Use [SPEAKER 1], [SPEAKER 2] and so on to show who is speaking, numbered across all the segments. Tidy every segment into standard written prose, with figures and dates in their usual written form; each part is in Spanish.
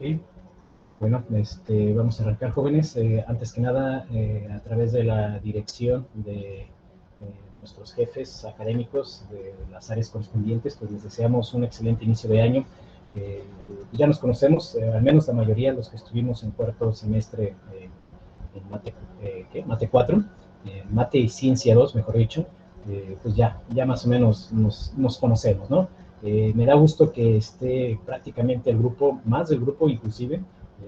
[SPEAKER 1] Ok, bueno, vamos a arrancar, jóvenes. Antes que nada, a través de la dirección de nuestros jefes académicos de las áreas correspondientes, pues les deseamos un excelente inicio de año. Ya nos conocemos, al menos la mayoría, los que estuvimos en cuarto semestre en Mate 4, Mate y Ciencia 2, mejor dicho, pues ya más o menos nos conocemos, ¿no? Me da gusto que esté prácticamente el grupo, más del grupo inclusive.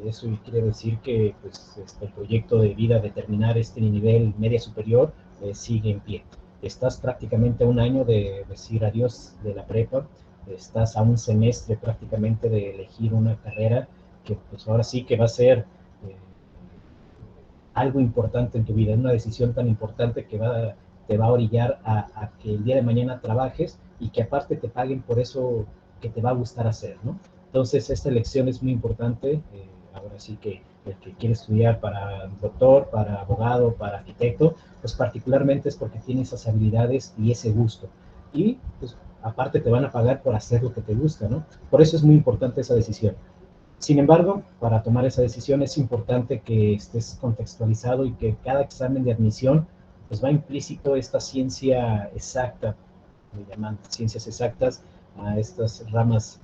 [SPEAKER 1] Eso quiere decir que pues, el proyecto de vida de terminar este nivel media superior sigue en pie. Estás prácticamente a un año de decir adiós de la prepa, estás a un semestre prácticamente de elegir una carrera que pues ahora sí que va a ser algo importante en tu vida, una decisión tan importante que te va a orillar a que el día de mañana trabajes y que aparte te paguen por eso que te va a gustar hacer, ¿no? Entonces, esta elección es muy importante. Ahora sí que el que quiere estudiar para doctor, para abogado, para arquitecto, pues particularmente es porque tiene esas habilidades y ese gusto. Y pues aparte te van a pagar por hacer lo que te gusta, ¿no? Por eso es muy importante esa decisión. Sin embargo, para tomar esa decisión es importante que estés contextualizado y que cada examen de admisión pues va implícito esta ciencia exacta, le llaman ciencias exactas a estas ramas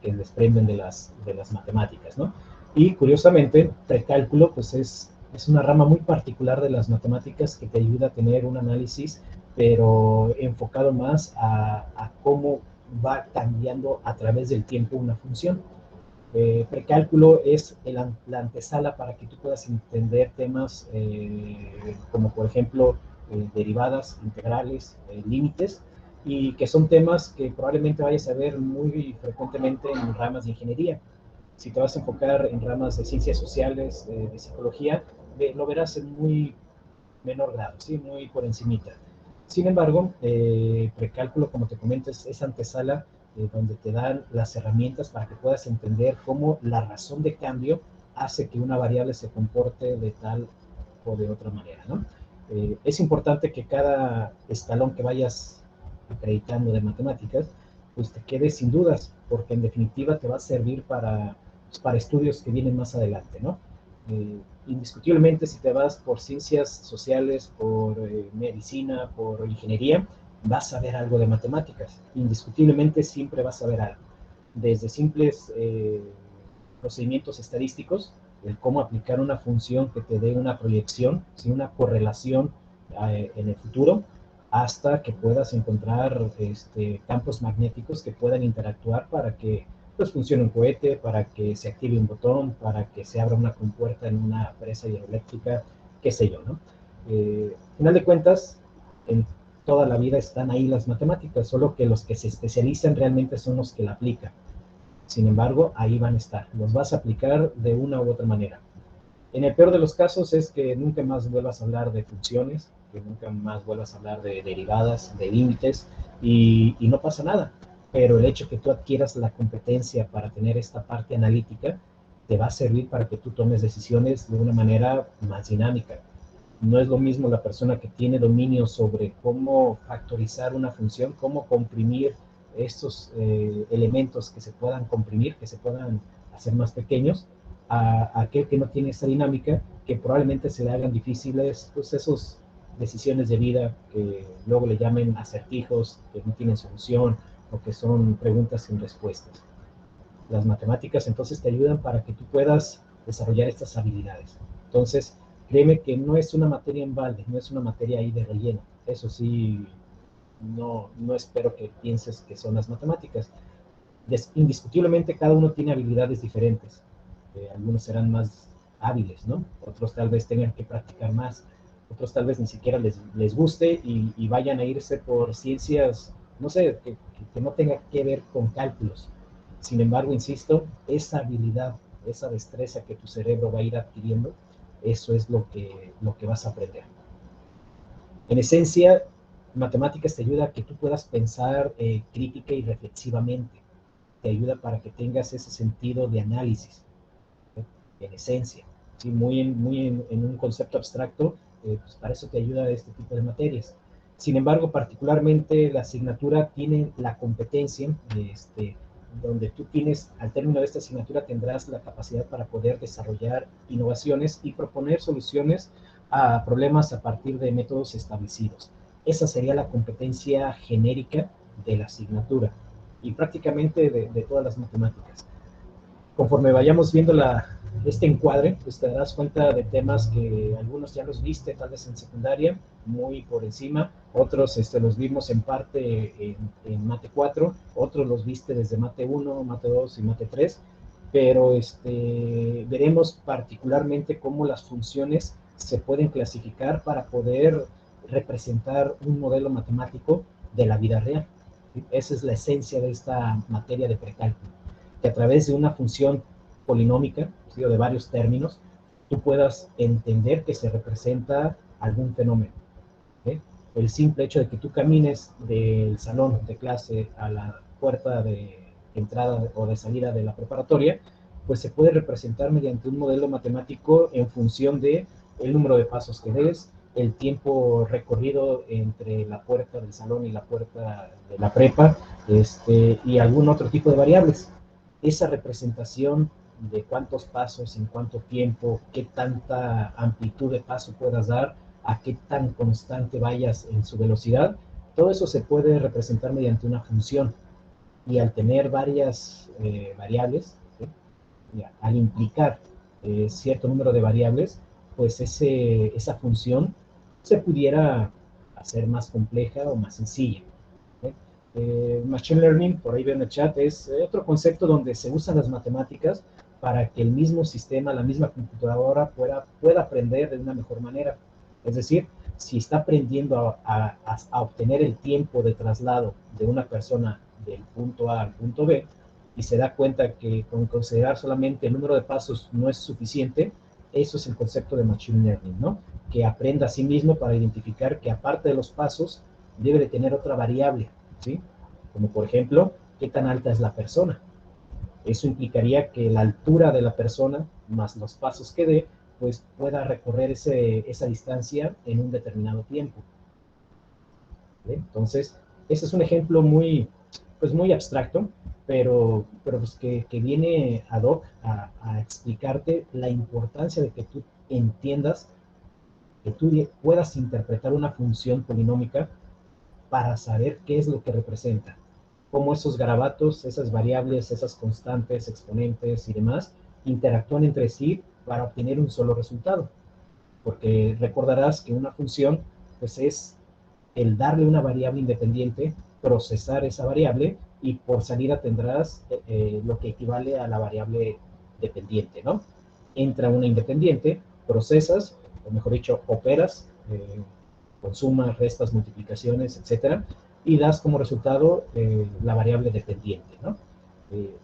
[SPEAKER 1] que desprenden de las matemáticas, ¿no? Y curiosamente, precálculo pues es una rama muy particular de las matemáticas que te ayuda a tener un análisis, pero enfocado más a cómo va cambiando a través del tiempo una función. Precálculo es la antesala para que tú puedas entender temas como por ejemplo derivadas, integrales, límites, y que son temas que probablemente vayas a ver muy frecuentemente en ramas de ingeniería. Si te vas a enfocar en ramas de ciencias sociales, de psicología, lo verás en muy menor grado, ¿sí? Muy por encimita. Sin embargo, precálculo, como te comento, es antesala donde te dan las herramientas para que puedas entender cómo la razón de cambio hace que una variable se comporte de tal o de otra manera, ¿no? Es importante que cada escalón que vayas acreditando de matemáticas, pues te quede sin dudas, porque en definitiva te va a servir para estudios que vienen más adelante, ¿no? Indiscutiblemente, si te vas por ciencias sociales, por medicina, por ingeniería, vas a ver algo de matemáticas. Indiscutiblemente siempre vas a ver algo. Desde simples procedimientos estadísticos, el cómo aplicar una función que te dé una proyección, ¿sí? Una correlación en el futuro, hasta que puedas encontrar campos magnéticos que puedan interactuar para que pues funcione un cohete, para que se active un botón, para que se abra una compuerta en una presa hidroeléctrica, qué sé yo, ¿no? Al final de cuentas, en toda la vida están ahí las matemáticas, solo que los que se especializan realmente son los que la aplican. Sin embargo, ahí van a estar, los vas a aplicar de una u otra manera. En el peor de los casos es que nunca más vuelvas a hablar de funciones, que nunca más vuelvas a hablar de derivadas, de límites, y no pasa nada. Pero el hecho que tú adquieras la competencia para tener esta parte analítica te va a servir para que tú tomes decisiones de una manera más dinámica. No es lo mismo la persona que tiene dominio sobre cómo factorizar una función, cómo comprimir estos elementos que se puedan comprimir, que se puedan hacer más pequeños, a aquel que no tiene esa dinámica, que probablemente se le hagan difíciles pues, esas decisiones de vida que luego le llamen acertijos, que no tienen solución o que son preguntas sin respuestas. Las matemáticas entonces te ayudan para que tú puedas desarrollar estas habilidades. Entonces, créeme que no es una materia en balde, no es una materia ahí de relleno. Eso sí, no espero que pienses que son las matemáticas. Indiscutiblemente cada uno tiene habilidades diferentes. Algunos serán más hábiles, ¿no? Otros tal vez tengan que practicar más. Otros tal vez ni siquiera les guste y vayan a irse por ciencias, no sé, que no tenga que ver con cálculos. Sin embargo, insisto, esa habilidad, esa destreza que tu cerebro va a ir adquiriendo, eso es lo que vas a aprender. En esencia, matemáticas te ayuda a que tú puedas pensar crítica y reflexivamente. Te ayuda para que tengas ese sentido de análisis, en esencia. ¿Sí? Muy en un concepto abstracto, pues para eso te ayuda este tipo de materias. Sin embargo, particularmente la asignatura tiene la competencia donde tú tienes, al término de esta asignatura, tendrás la capacidad para poder desarrollar innovaciones y proponer soluciones a problemas a partir de métodos establecidos. Esa sería la competencia genérica de la asignatura y prácticamente de todas las matemáticas. Conforme vayamos viendo este encuadre, pues te darás cuenta de temas que algunos ya los viste tal vez en secundaria, muy por encima, otros los vimos en parte en Mate 4, otros los viste desde Mate 1, Mate 2 y Mate 3, pero veremos particularmente cómo las funciones se pueden clasificar para poder representar un modelo matemático de la vida real. Esa es la esencia de esta materia de precálculo, que a través de una función polinómica, ¿sí?, o de varios términos, tú puedas entender que se representa algún fenómeno. ¿Sí? El simple hecho de que tú camines del salón de clase a la puerta de entrada o de salida de la preparatoria, pues se puede representar mediante un modelo matemático en función de el número de pasos que des, el tiempo recorrido entre la puerta del salón y la puerta de la prepa, y algún otro tipo de variables. Esa representación de cuántos pasos, en cuánto tiempo, qué tanta amplitud de paso puedas dar, a qué tan constante vayas en su velocidad, todo eso se puede representar mediante una función. Y al tener varias variables, ¿sí?, al implicar cierto número de variables, pues esa función se pudiera hacer más compleja o más sencilla. Machine Learning, por ahí veo en el chat, es otro concepto donde se usan las matemáticas para que el mismo sistema, la misma computadora pueda aprender de una mejor manera. Es decir, si está aprendiendo a obtener el tiempo de traslado de una persona del punto A al punto B, y se da cuenta que con considerar solamente el número de pasos no es suficiente, eso es el concepto de Machine Learning, ¿no? Que aprenda a sí mismo para identificar que aparte de los pasos, debe de tener otra variable, ¿sí? Como por ejemplo, qué tan alta es la persona. Eso implicaría que la altura de la persona, más los pasos que dé, pues pueda recorrer esa distancia en un determinado tiempo. ¿Sí? Entonces, ese es un ejemplo pues muy abstracto, pero pues que viene ad hoc a explicarte la importancia de que tú entiendas, que tú puedas interpretar una función polinómica para saber qué es lo que representa, cómo esos garabatos, esas variables, esas constantes, exponentes y demás interactúan entre sí para obtener un solo resultado. Porque recordarás que una función pues es el darle una variable independiente, procesar esa variable y por salida tendrás lo que equivale a la variable dependiente, ¿no? Entra una independiente, procesas, o mejor dicho, operas, con sumas, restas, multiplicaciones, etcétera, y das como resultado la variable dependiente, ¿no?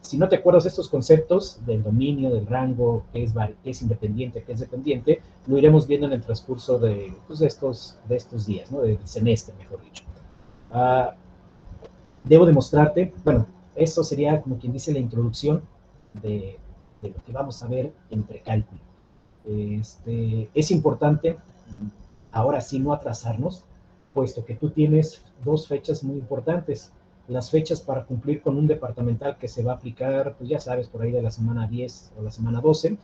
[SPEAKER 1] Si no te acuerdas de estos conceptos del dominio, del rango, qué es independiente, qué es dependiente, lo iremos viendo en el transcurso pues, de estos días, ¿no? Del semestre, mejor dicho. Debo demostrarte, bueno, eso sería como quien dice la introducción de lo que vamos a ver en precálculo. Es importante, ahora sí, no atrasarnos, puesto que tú tienes dos fechas muy importantes. Las fechas para cumplir con un departamental que se va a aplicar, pues ya sabes, por ahí de la semana 10 o la semana 12,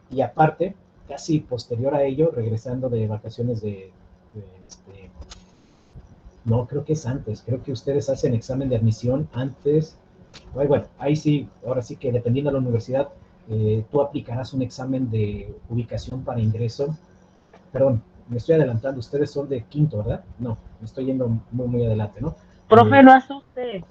[SPEAKER 1] y aparte, casi posterior a ello, regresando de vacaciones no, creo que es antes, creo que ustedes hacen examen de admisión antes. Bueno, ahí sí, ahora sí que dependiendo de la universidad, tú aplicarás un examen de ubicación para ingreso. Perdón, me estoy adelantando, ustedes son de quinto, ¿verdad? No, me estoy yendo muy adelante, ¿no?
[SPEAKER 2] Profe, no asuste.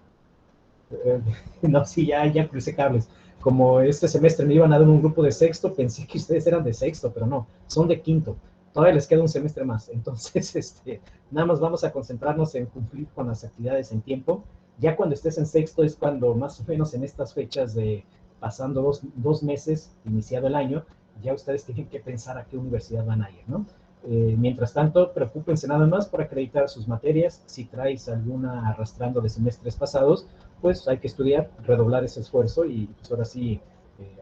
[SPEAKER 1] No, sí, ya crucé cables. Como este semestre me iban a dar un grupo de sexto, pensé que ustedes eran de sexto, pero no, son de quinto. Todavía les queda un semestre más. Entonces, nada más vamos a concentrarnos en cumplir con las actividades en tiempo. Ya cuando estés en sexto es cuando más o menos en estas fechas de pasando dos meses, iniciado el año, ya ustedes tienen que pensar a qué universidad van a ir, ¿no? Mientras tanto, preocúpense nada más por acreditar sus materias. Si traes alguna arrastrando de semestres pasados, pues hay que estudiar, redoblar ese esfuerzo y pues ahora sí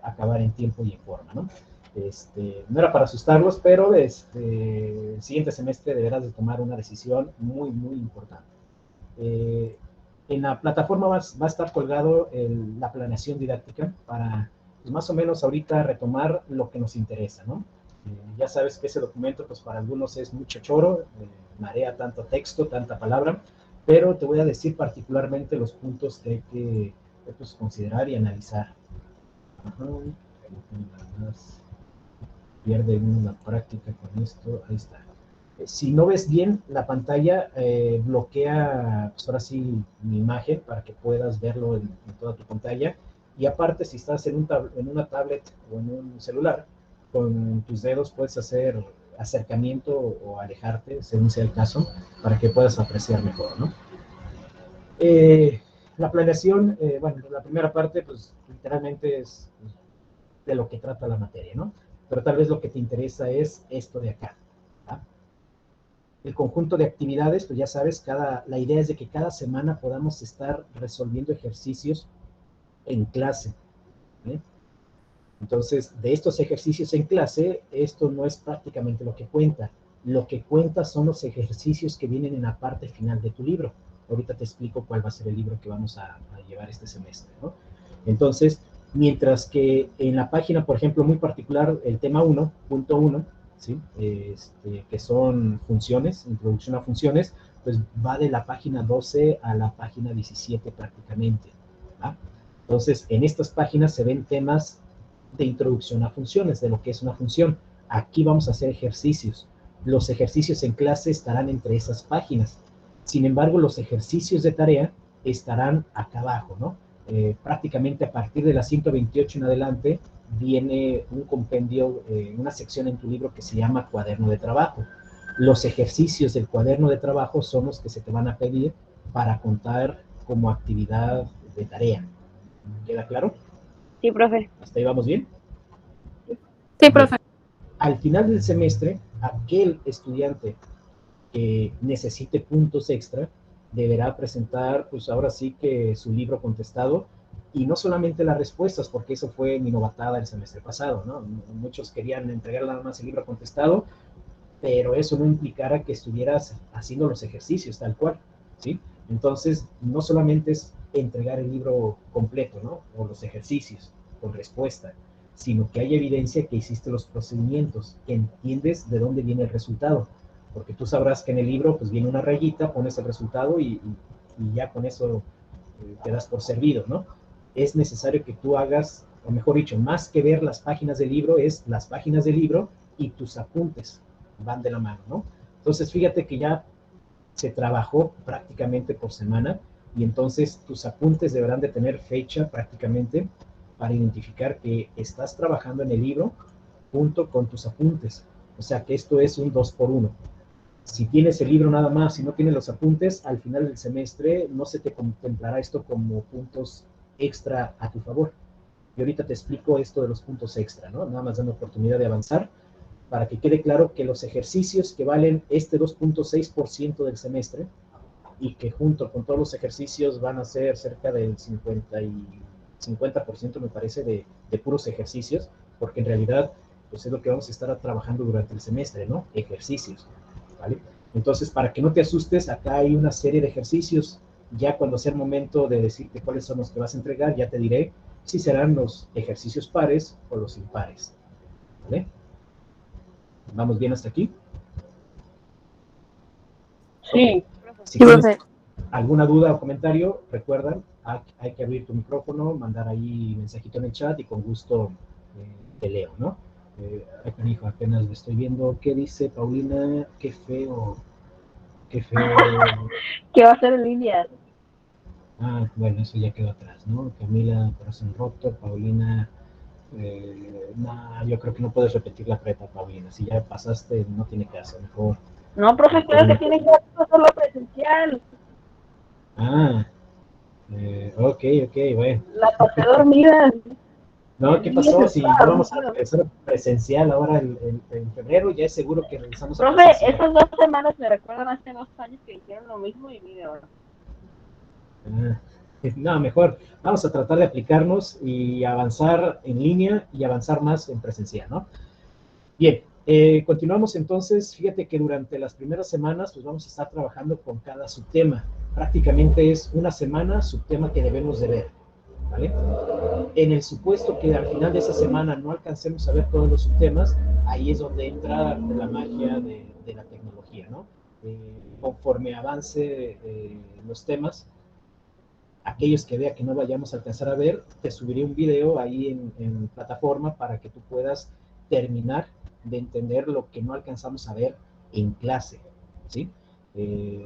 [SPEAKER 1] acabar en tiempo y en forma, ¿no? No era para asustarlos, pero el siguiente semestre deberás de tomar una decisión muy importante. En la plataforma va a estar colgado la planeación didáctica para, pues, más o menos ahorita retomar lo que nos interesa, ¿no? Ya sabes que ese documento, pues para algunos es mucho choro, marea tanto texto, tanta palabra, pero te voy a decir particularmente los puntos que hay que pues, considerar y analizar. Ajá. Pierde una práctica con esto, ahí está. Si no ves bien la pantalla, bloquea, pues ahora sí, mi imagen para que puedas verlo en toda tu pantalla. Y aparte, si estás en una tablet o en un celular, con tus dedos puedes hacer acercamiento o alejarte, según sea el caso, para que puedas apreciar mejor, ¿no? La planeación, bueno, la primera parte, pues literalmente es de lo que trata la materia, ¿no? Pero tal vez lo que te interesa es esto de acá, ¿tá? El conjunto de actividades, pues ya sabes, la idea es de que cada semana podamos estar resolviendo ejercicios en clase, ¿eh? Entonces, de estos ejercicios en clase, esto no es prácticamente lo que cuenta. Lo que cuenta son los ejercicios que vienen en la parte final de tu libro. Ahorita te explico cuál va a ser el libro que vamos a llevar este semestre, ¿no? Entonces, mientras que en la página, por ejemplo, muy particular, el tema 1.1, ¿sí? Que son funciones, introducción a funciones, pues va de la página 12 a la página 17 prácticamente, ¿va? Entonces, en estas páginas se ven temas de introducción a funciones, de lo que es una función. Aquí vamos a hacer ejercicios. Los ejercicios en clase estarán entre esas páginas. Sin embargo, los ejercicios de tarea estarán acá abajo, ¿no? Prácticamente a partir de la 128 en adelante viene un compendio, una sección en tu libro que se llama cuaderno de trabajo. Los ejercicios del cuaderno de trabajo son los que se te van a pedir para contar como actividad de tarea. ¿Queda claro?
[SPEAKER 2] Sí, profe.
[SPEAKER 1] ¿Hasta ahí vamos bien?
[SPEAKER 3] Sí, profe.
[SPEAKER 1] Al final del semestre, aquel estudiante que necesite puntos extra deberá presentar, pues ahora sí que su libro contestado, y no solamente las respuestas, porque eso fue mi novatada el semestre pasado, ¿no? Muchos querían entregar nada más el libro contestado, pero eso no implicara que estuvieras haciendo los ejercicios tal cual, ¿sí? Entonces, no solamente es entregar el libro completo, ¿no? O los ejercicios con respuesta, sino que hay evidencia que hiciste los procedimientos, que entiendes de dónde viene el resultado, porque tú sabrás que en el libro pues viene una rayita, pones el resultado y ya con eso te das por servido, ¿no? Es necesario que tú hagas, o mejor dicho, más que ver las páginas del libro, es las páginas del libro y tus apuntes van de la mano, ¿no? Entonces, fíjate que ya se trabajó prácticamente por semana y entonces tus apuntes deberán de tener fecha prácticamente para identificar que estás trabajando en el libro junto con tus apuntes. O sea que esto es un 2 por 1. Si tienes el libro nada más y no tienes los apuntes, al final del semestre no se te contemplará esto como puntos extra a tu favor. Y ahorita te explico esto de los puntos extra, ¿no? Nada más dando oportunidad de avanzar para que quede claro que los ejercicios que valen este 2.6% del semestre y que junto con todos los ejercicios van a ser cerca del 50% me parece de puros ejercicios, porque en realidad pues es lo que vamos a estar trabajando durante el semestre, ¿no? Ejercicios, ¿vale? Entonces, para que no te asustes, acá hay una serie de ejercicios. Ya cuando sea el momento de decirte cuáles son los que vas a entregar, ya te diré si serán los ejercicios pares o los impares, ¿vale? ¿Vamos bien hasta aquí?
[SPEAKER 2] Sí.
[SPEAKER 1] Si
[SPEAKER 3] Sí,
[SPEAKER 1] tienes
[SPEAKER 3] profe.
[SPEAKER 1] alguna duda o comentario, recuerda, hay que abrir tu micrófono, mandar ahí mensajito en el chat y con gusto te leo, ¿no? Hijo, apenas lo estoy viendo. ¿Qué dice Paulina? Qué feo. Qué feo.
[SPEAKER 2] ¿Qué va a hacer en línea?
[SPEAKER 1] Ah, bueno, eso ya quedó atrás, ¿no? Camila, corazón roto. Paulina, no, yo creo que no puedes repetir la prepa, Paulina. Si ya pasaste, no tiene caso. Mejor.
[SPEAKER 2] No, profe, creo que tiene que hacerlo presencial.
[SPEAKER 1] Ah, ok, bueno.
[SPEAKER 2] La pasé dormida.
[SPEAKER 1] No, ¿qué pasó? Si ya vamos a regresar presencial ahora en febrero, ya es seguro que regresamos a
[SPEAKER 2] Profe,
[SPEAKER 1] presencial.
[SPEAKER 2] esas 2 semanas me recuerdan hace 2 años que hicieron lo mismo y mire ahora.
[SPEAKER 1] No, mejor vamos a tratar de aplicarnos y avanzar en línea y avanzar más en presencial, ¿no? Bien, Continuamos entonces. Fíjate que durante las primeras semanas pues vamos a estar trabajando con cada subtema. Prácticamente es una semana subtema que debemos de ver, ¿vale? En el supuesto que al final de esa semana no alcancemos a ver todos los subtemas, ahí es donde entra la magia de la tecnología, ¿no? Conforme avance los temas, aquellos que vea que no vayamos a alcanzar a ver, te subiré un video ahí en plataforma para que tú puedas terminar de entender lo que no alcanzamos a ver en clase, ¿sí?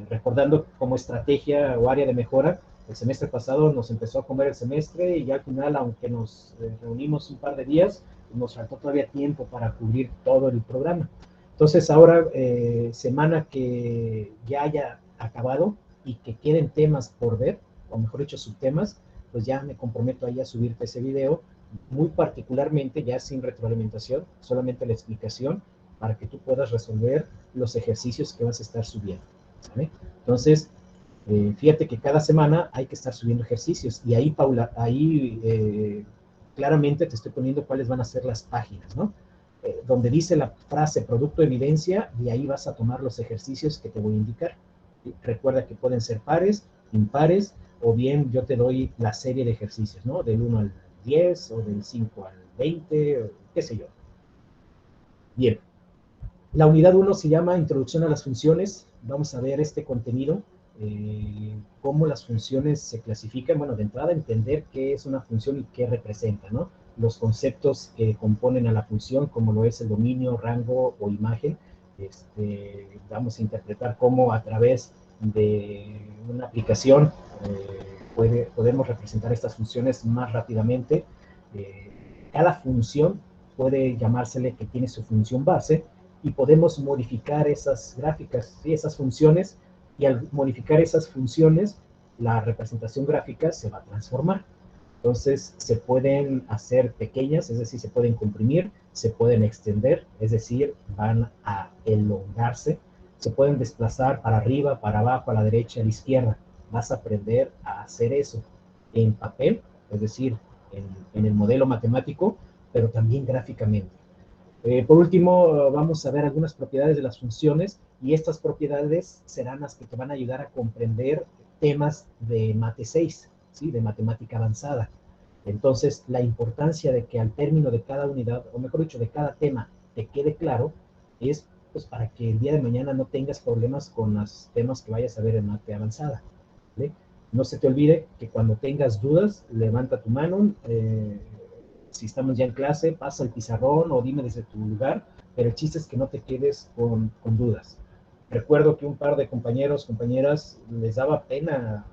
[SPEAKER 1] Recordando como estrategia o área de mejora, el semestre pasado nos empezó a comer el semestre y ya al final, aunque nos reunimos un par de días, nos faltó todavía tiempo para cubrir todo el programa. Entonces ahora, semana que ya haya acabado y que queden temas por ver, o mejor dicho, subtemas, pues ya me comprometo ahí a subirte ese video, muy particularmente ya sin retroalimentación, solamente la explicación para que tú puedas resolver los ejercicios que vas a estar subiendo, ¿vale? Entonces, fíjate que cada semana hay que estar subiendo ejercicios y ahí, Paula, ahí claramente te estoy poniendo cuáles van a ser las páginas, ¿no? Donde dice la frase producto de evidencia, de ahí vas a tomar los ejercicios que te voy a indicar. Recuerda que pueden ser pares, impares, o bien yo te doy la serie de ejercicios, ¿no? Del 1 al 10 o del 5 al 20, o qué sé yo. Bien, la unidad 1 se llama Introducción a las funciones. Vamos a ver este contenido, cómo las funciones se clasifican. Bueno, de entrada entender qué es una función y qué representa, ¿no? Los conceptos que componen a la función, como lo es el dominio, rango o imagen. Vamos a interpretar cómo a través de una aplicación podemos representar estas funciones más rápidamente. Cada función puede llamársele que tiene su función base y podemos modificar esas gráficas, ¿sí? Esas funciones, y al modificar esas funciones, la representación gráfica se va a transformar. Entonces, se pueden hacer pequeñas, es decir, se pueden comprimir, se pueden extender, es decir, van a elongarse, se pueden desplazar para arriba, para abajo, a la derecha, a la izquierda. Vas a aprender a hacer eso en papel, es decir, en el modelo matemático, pero también gráficamente. Por último, vamos a ver algunas propiedades de las funciones y estas propiedades serán las que te van a ayudar a comprender temas de Mate 6, ¿sí? De matemática avanzada. Entonces, la importancia de que al término de cada unidad, o mejor dicho, de cada tema, te quede claro, es pues para que el día de mañana no tengas problemas con los temas que vayas a ver en Mate avanzada, ¿vale? No se te olvide que cuando tengas dudas, levanta tu mano, si estamos ya en clase, pasa el pizarrón o dime desde tu lugar, pero el chiste es que no te quedes con dudas. Recuerdo que un par de compañeros, compañeras, les daba pena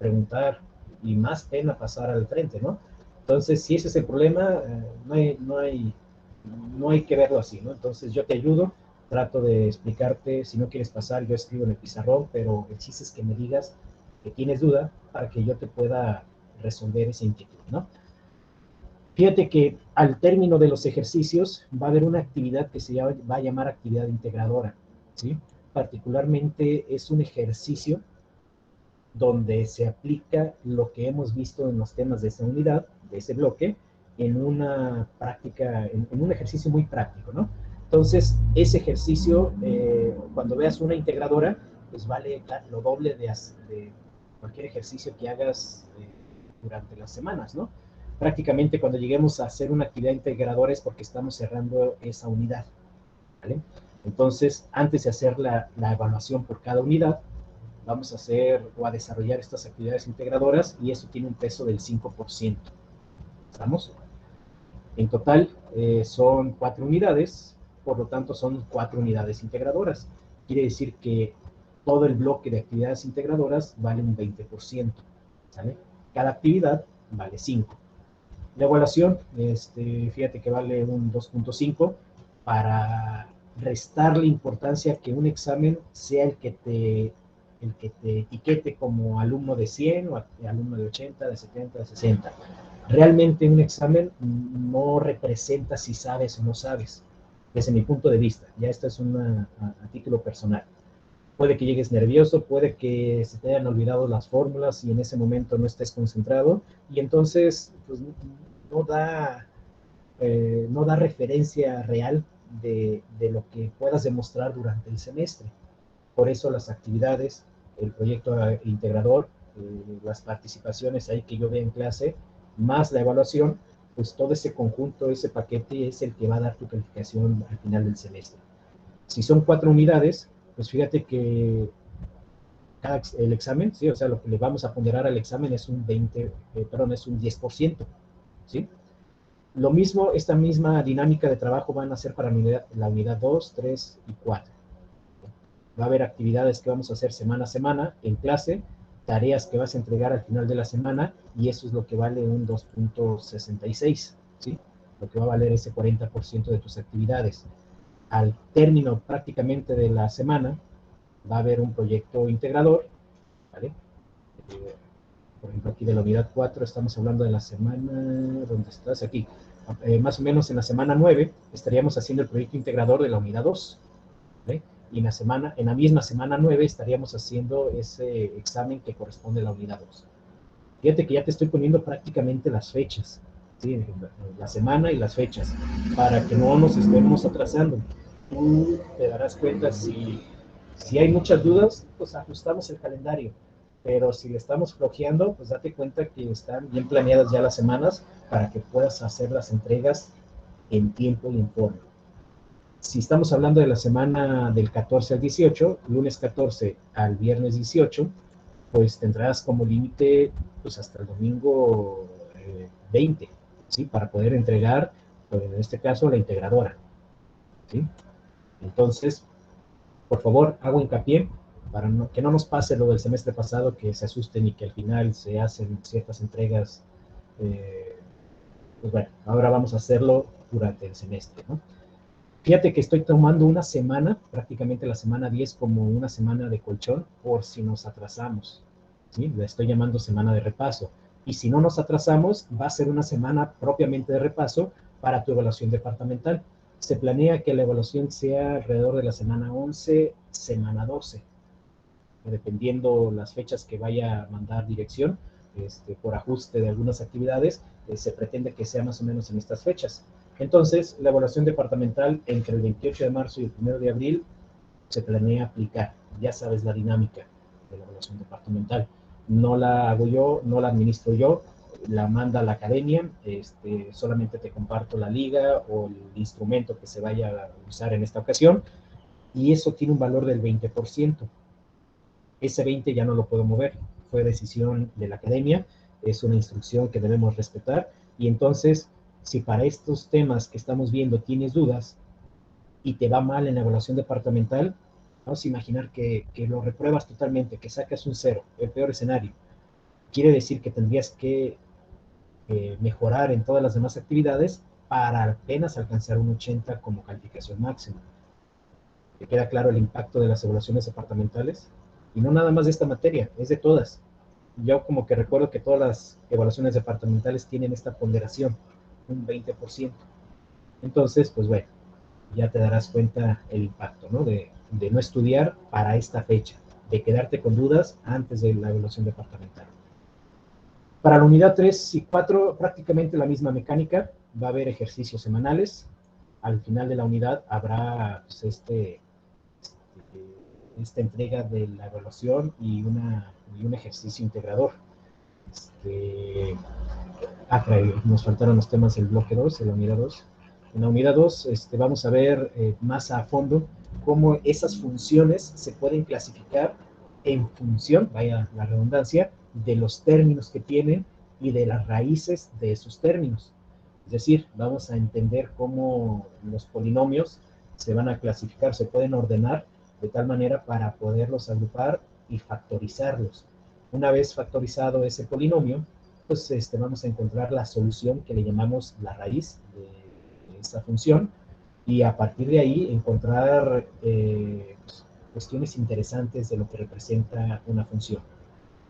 [SPEAKER 1] preguntar y más pena pasar al frente, ¿no? Entonces, si ese es el problema, no hay que verlo así, ¿no? Entonces, yo te ayudo, trato de explicarte, si no quieres pasar, yo escribo en el pizarrón, pero el chiste es que me digas que tienes duda para que yo te pueda resolver esa inquietud, ¿no? Fíjate que al término de los ejercicios va a haber una actividad que va a llamar actividad integradora, ¿sí? Particularmente es un ejercicio donde se aplica lo que hemos visto en los temas de esa unidad, de ese bloque, en una práctica, en un ejercicio muy práctico, ¿no? Entonces, ese ejercicio, cuando veas una integradora, pues vale lo doble de cualquier ejercicio que hagas durante las semanas, ¿no? Prácticamente cuando lleguemos a hacer una actividad integradora es porque estamos cerrando esa unidad, ¿vale? Entonces, antes de hacer la evaluación por cada unidad, vamos a hacer o a desarrollar estas actividades integradoras y eso tiene un peso del 5%. ¿Estamos? En total son 4 unidades, por lo tanto son 4 unidades integradoras. Quiere decir que todo el bloque de actividades integradoras vale un 20%. ¿Sale? Cada actividad vale 5. La evaluación, fíjate que vale un 2.5 para restarle importancia que un examen sea el que te etiquete como alumno de 100 o alumno de 80, de 70, de 60. Realmente un examen no representa si sabes o no sabes, desde mi punto de vista. Ya esto es a título personal. Puede que llegues nervioso, puede que se te hayan olvidado las fórmulas y en ese momento no estés concentrado y entonces pues, no da referencia real de lo que puedas demostrar durante el semestre. Por eso las actividades, el proyecto integrador, las participaciones ahí que yo veo en clase, más la evaluación, pues todo ese conjunto, ese paquete es el que va a dar tu calificación al final del semestre. Si son 4 unidades, pues fíjate que el examen, ¿sí? O sea, lo que le vamos a ponderar al examen es un 10%, ¿sí? Lo mismo, esta misma dinámica de trabajo van a hacer para la unidad 2, 3 y 4. Va a haber actividades que vamos a hacer semana a semana en clase, tareas que vas a entregar al final de la semana, y eso es lo que vale un 2.66, ¿sí? Lo que va a valer ese 40% de tus actividades. Al término prácticamente de la semana, va a haber un proyecto integrador, ¿vale? Por ejemplo, aquí de la unidad 4 estamos hablando de la semana, ¿dónde estás? Aquí. Más o menos en la semana 9 estaríamos haciendo el proyecto integrador de la unidad 2, ¿vale? Y en la misma semana 9 estaríamos haciendo ese examen que corresponde a la unidad 2. Fíjate que ya te estoy poniendo prácticamente las fechas, ¿sí? La semana y las fechas, para que no nos estemos atrasando. Tú te darás cuenta si hay muchas dudas, pues ajustamos el calendario. Pero si le estamos flojeando, pues date cuenta que están bien planeadas ya las semanas para que puedas hacer las entregas en tiempo y en forma. Si estamos hablando de la semana del 14 al 18, lunes 14 al viernes 18, pues tendrás como límite pues hasta el domingo 20, ¿sí? Para poder entregar, pues, en este caso, la integradora, ¿sí? Entonces, por favor, hago hincapié para que no nos pase lo del semestre pasado, que se asusten y que al final se hacen ciertas entregas. Pues bueno, ahora vamos a hacerlo durante el semestre, ¿no? Fíjate que estoy tomando una semana, prácticamente la semana 10, como una semana de colchón, por si nos atrasamos, ¿sí? La estoy llamando semana de repaso. Y si no nos atrasamos, va a ser una semana propiamente de repaso para tu evaluación departamental. Se planea que la evaluación sea alrededor de la semana 11, semana 12, dependiendo las fechas que vaya a mandar dirección, por ajuste de algunas actividades, se pretende que sea más o menos en estas fechas. Entonces, la evaluación departamental entre el 28 de marzo y el 1 de abril se planea aplicar. Ya sabes la dinámica de la evaluación departamental. No la hago yo, no la administro yo, la manda la academia, solamente te comparto la liga o el instrumento que se vaya a usar en esta ocasión, y eso tiene un valor del 20%. Ese 20 ya no lo puedo mover, fue decisión de la academia, es una instrucción que debemos respetar, y entonces, si para estos temas que estamos viendo tienes dudas y te va mal en la evaluación departamental, vamos a imaginar que lo repruebas totalmente, que sacas un 0, el peor escenario. Quiere decir que tendrías que mejorar en todas las demás actividades para apenas alcanzar un 80 como calificación máxima. ¿Te queda claro el impacto de las evaluaciones departamentales? Y no nada más de esta materia, es de todas. Yo como que recuerdo que todas las evaluaciones departamentales tienen esta ponderación, un 20%. Entonces, pues bueno, ya te darás cuenta el impacto, ¿no? De no estudiar para esta fecha, de quedarte con dudas antes de la evaluación departamental. Para la unidad 3 y 4, prácticamente la misma mecánica. Va a haber ejercicios semanales. Al final de la unidad habrá pues, esta entrega de la evaluación y un ejercicio integrador. Nos faltaron los temas del bloque 2, de la unidad 2. En la unidad 2 vamos a ver más a fondo cómo esas funciones se pueden clasificar en función, vaya la redundancia, de los términos que tienen y de las raíces de esos términos. Es decir, vamos a entender cómo los polinomios se van a clasificar, se pueden ordenar de tal manera para poderlos agrupar y factorizarlos. Una vez factorizado ese polinomio, pues vamos a encontrar la solución que le llamamos la raíz de esa función, y a partir de ahí encontrar cuestiones interesantes de lo que representa una función.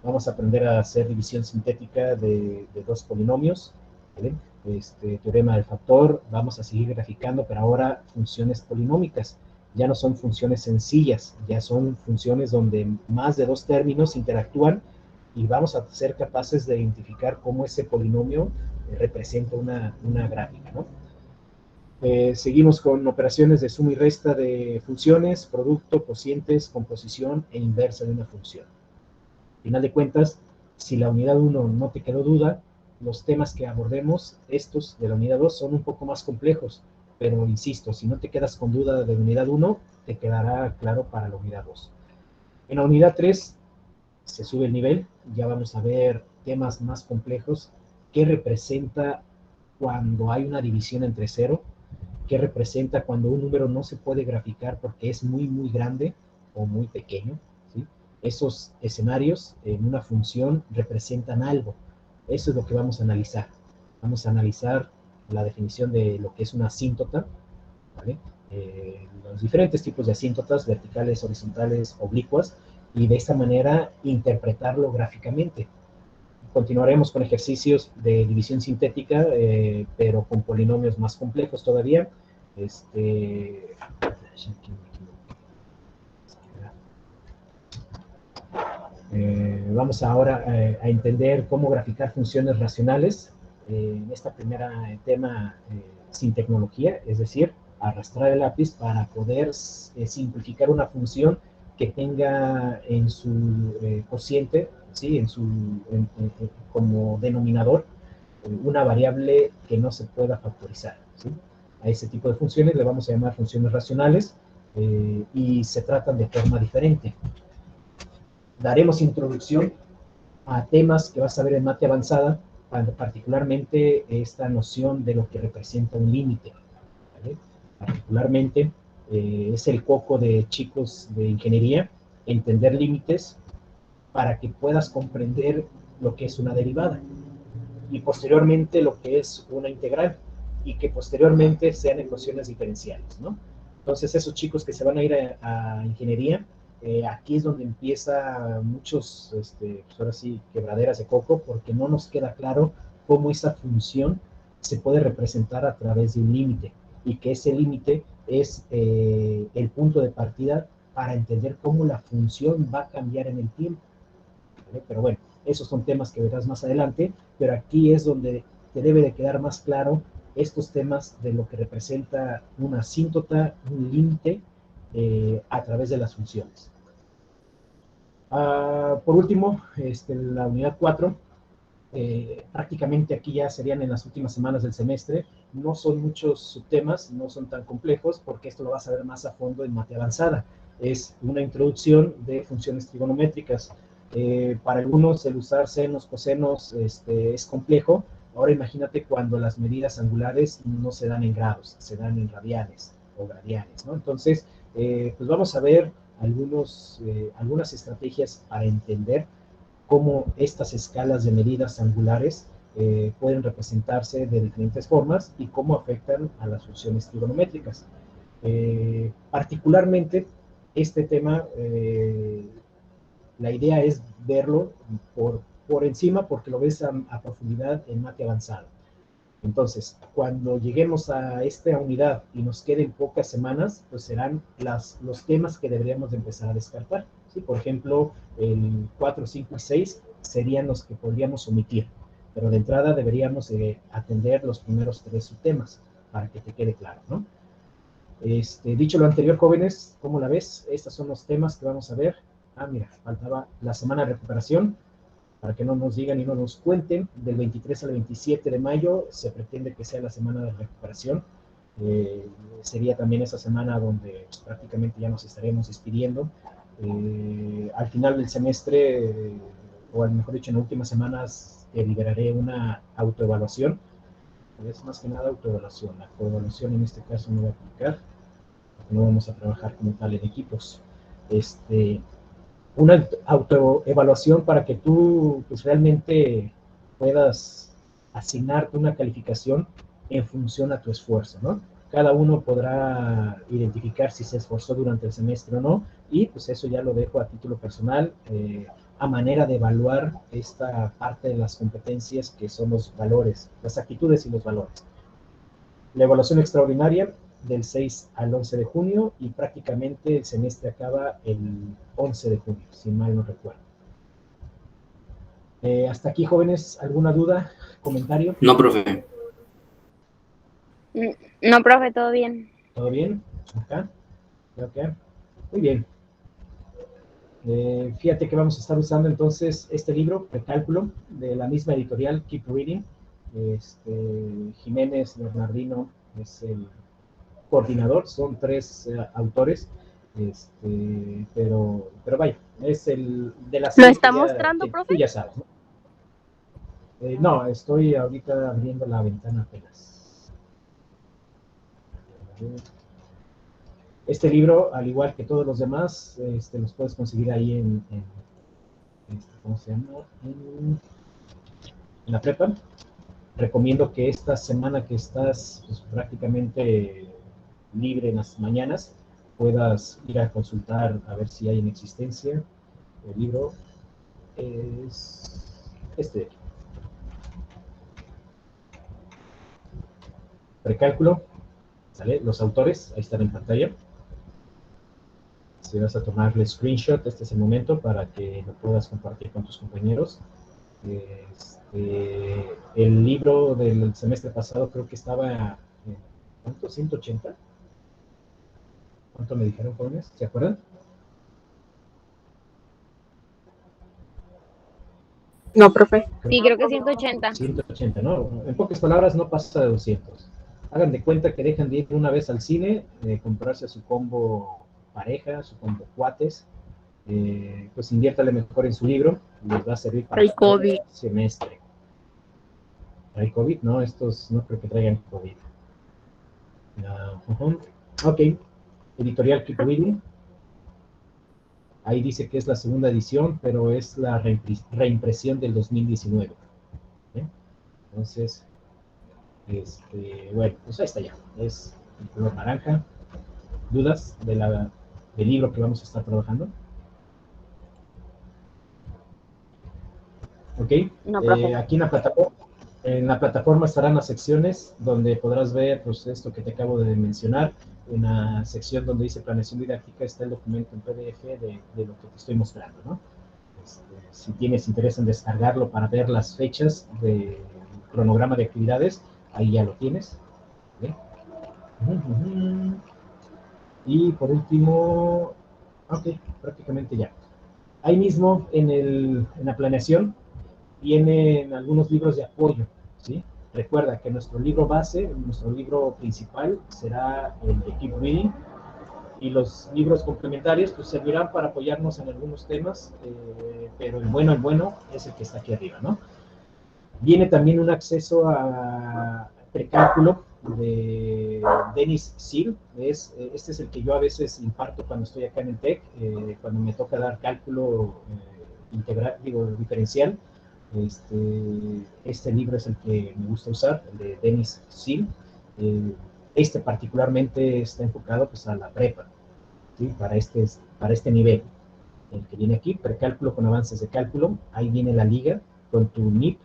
[SPEAKER 1] Vamos a aprender a hacer división sintética de dos polinomios, ¿vale? Teorema del factor, vamos a seguir graficando, pero ahora funciones polinómicas. Ya no son funciones sencillas, ya son funciones donde más de dos términos interactúan, y vamos a ser capaces de identificar cómo ese polinomio representa una gráfica, ¿no? Seguimos con operaciones de suma y resta de funciones, producto, cocientes, composición e inversa de una función. Al final de cuentas, si la unidad 1 no te quedó duda, los temas que abordemos, estos de la unidad 2, son un poco más complejos, pero insisto, si no te quedas con duda de la unidad 1, te quedará claro para la unidad 2. En la unidad 3 se sube el nivel, ya vamos a ver temas más complejos, qué representa cuando hay una división entre cero, qué representa cuando un número no se puede graficar porque es muy, muy grande o muy pequeño, ¿sí? Esos escenarios en una función representan algo. Eso es lo que vamos a analizar. Vamos a analizar la definición de lo que es una asíntota, ¿vale? Los diferentes tipos de asíntotas, verticales, horizontales, oblicuas, y de esta manera interpretarlo gráficamente. Continuaremos con ejercicios de división sintética, pero con polinomios más complejos todavía. Vamos ahora a entender cómo graficar funciones racionales. En esta primera tema sin tecnología, es decir, arrastrar el lápiz para poder simplificar una función que tenga en su cociente, ¿sí? Como denominador, una variable que no se pueda factorizar, ¿sí? A ese tipo de funciones le vamos a llamar funciones racionales, y se tratan de forma diferente. Daremos introducción a temas que vas a ver en mate avanzada, particularmente esta noción de lo que representa un límite, ¿vale? Particularmente es el coco de chicos de ingeniería, entender límites para que puedas comprender lo que es una derivada y posteriormente lo que es una integral y que posteriormente sean ecuaciones diferenciales, ¿no? Entonces esos chicos que se van a ir a ingeniería, aquí es donde empieza muchos, pues ahora sí, quebraderas de coco, porque no nos queda claro cómo esa función se puede representar a través de un límite, y que ese límite es el punto de partida para entender cómo la función va a cambiar en el tiempo, ¿vale? Pero bueno, esos son temas que verás más adelante, pero aquí es donde te debe de quedar más claro estos temas de lo que representa una asíntota, un límite, a través de las funciones. Por último, la unidad 4, prácticamente aquí ya serían en las últimas semanas del semestre. No son muchos subtemas, no son tan complejos, porque esto lo vas a ver más a fondo en mate avanzada. Es una introducción de funciones trigonométricas. Para algunos el usar senos, cosenos es complejo. Ahora imagínate cuando las medidas angulares no se dan en grados, se dan en radianes o gradianes, ¿no? Entonces, pues vamos a ver algunas estrategias para entender cómo estas escalas de medidas angulares pueden representarse de diferentes formas y cómo afectan a las funciones trigonométricas. Particularmente, este tema, la idea es verlo por encima, porque lo ves a profundidad en mate avanzado. Entonces, cuando lleguemos a esta unidad y nos queden pocas semanas, pues serán los temas que deberíamos de empezar a descartar, ¿sí? Por ejemplo, el 4, 5 y 6 serían los que podríamos omitir, pero de entrada deberíamos atender los primeros 3 subtemas para que te quede claro, ¿no? Dicho lo anterior, jóvenes, ¿cómo la ves? Estos son los temas que vamos a ver. Mira, faltaba la semana de recuperación. Para que no nos digan y no nos cuenten, del 23 al 27 de mayo se pretende que sea la semana de recuperación. Sería también esa semana donde prácticamente ya nos estaremos despidiendo. Al final del semestre, o mejor dicho, en las últimas semanas, liberaré una autoevaluación. Es más que nada autoevaluación. La coevaluación en este caso no va a aplicar, porque no vamos a trabajar como tal en equipos. Una autoevaluación para que tú pues, realmente puedas asignarte una calificación en función a tu esfuerzo, ¿no? Cada uno podrá identificar si se esforzó durante el semestre o no, y pues eso ya lo dejo a título personal, a manera de evaluar esta parte de las competencias que son los valores, las actitudes y los valores. La evaluación extraordinaria del 6 al 11 de junio y prácticamente el semestre acaba el 11 de junio, si mal no recuerdo. Hasta aquí, jóvenes, ¿alguna duda, comentario?
[SPEAKER 4] No, profe.
[SPEAKER 3] No, profe, todo bien.
[SPEAKER 1] ¿Todo bien? Acá. Ok. Muy bien. Fíjate que vamos a estar usando entonces este libro, Precálculo, de la misma editorial, Keep Reading. Jiménez Bernardino es el coordinador, son 3 autores, pero vaya, es el de la
[SPEAKER 3] ¿Lo
[SPEAKER 1] serie
[SPEAKER 3] está mostrando,
[SPEAKER 1] que tú
[SPEAKER 3] profe?
[SPEAKER 1] ya sabes, ¿no? No, estoy ahorita abriendo la ventana apenas. Este libro, al igual que todos los demás, los puedes conseguir ahí ¿cómo se llama? En la prepa. Recomiendo que esta semana que estás pues, prácticamente libre en las mañanas, puedas ir a consultar a ver si hay en existencia. El libro es este, Precálculo, ¿sale? Los autores, ahí están en pantalla. Si vas a tomarle screenshot, este es el momento para que lo puedas compartir con tus compañeros. El libro del semestre pasado creo que estaba, ¿cuánto? ¿180? ¿Cuánto me dijeron, jóvenes? ¿Se acuerdan?
[SPEAKER 3] No, profe.
[SPEAKER 1] Creo
[SPEAKER 3] Sí, creo que 180.
[SPEAKER 1] 180, ¿no? En pocas palabras, no pasa de 200. Hagan de cuenta que dejan de ir una vez al cine, comprarse su combo pareja, su combo cuates, pues inviértale mejor en su libro, les va a servir para
[SPEAKER 3] El
[SPEAKER 1] todo
[SPEAKER 3] COVID.
[SPEAKER 1] el semestre. ¿Hay COVID? No, estos no creo que traigan COVID. Ok, editorial Keep Reading. Ahí dice que es la segunda edición, pero es la reimpresión del 2019. ¿eh? Entonces, bueno, pues ahí está ya. Es el color naranja. ¿Dudas del libro que vamos a estar trabajando? Ok.
[SPEAKER 3] No, profe.
[SPEAKER 1] Aquí en la plataforma estarán las secciones donde podrás ver pues, esto que te acabo de mencionar. Una sección donde dice planeación didáctica está el documento en PDF de lo que te estoy mostrando, ¿no? Si tienes interés en descargarlo para ver las fechas del cronograma de actividades, ahí ya lo tienes. ¿Bien? Y por último, ok, prácticamente ya. Ahí mismo en la planeación vienen algunos libros de apoyo, ¿sí? Recuerda que nuestro libro base, nuestro libro principal será el de Keep Reading, y los libros complementarios pues servirán para apoyarnos en algunos temas, pero el bueno es el que está aquí arriba, ¿no? Viene también un acceso a precálculo de Denis Sil, este es el que yo a veces imparto cuando estoy acá en el TEC, cuando me toca dar cálculo integral, digo, diferencial. Este libro es el que me gusta usar, el de Denis Sil. Particularmente está enfocado pues, a la prepa, ¿sí? Para este nivel. El que viene aquí, precálculo con avances de cálculo, ahí viene la liga con tu NIP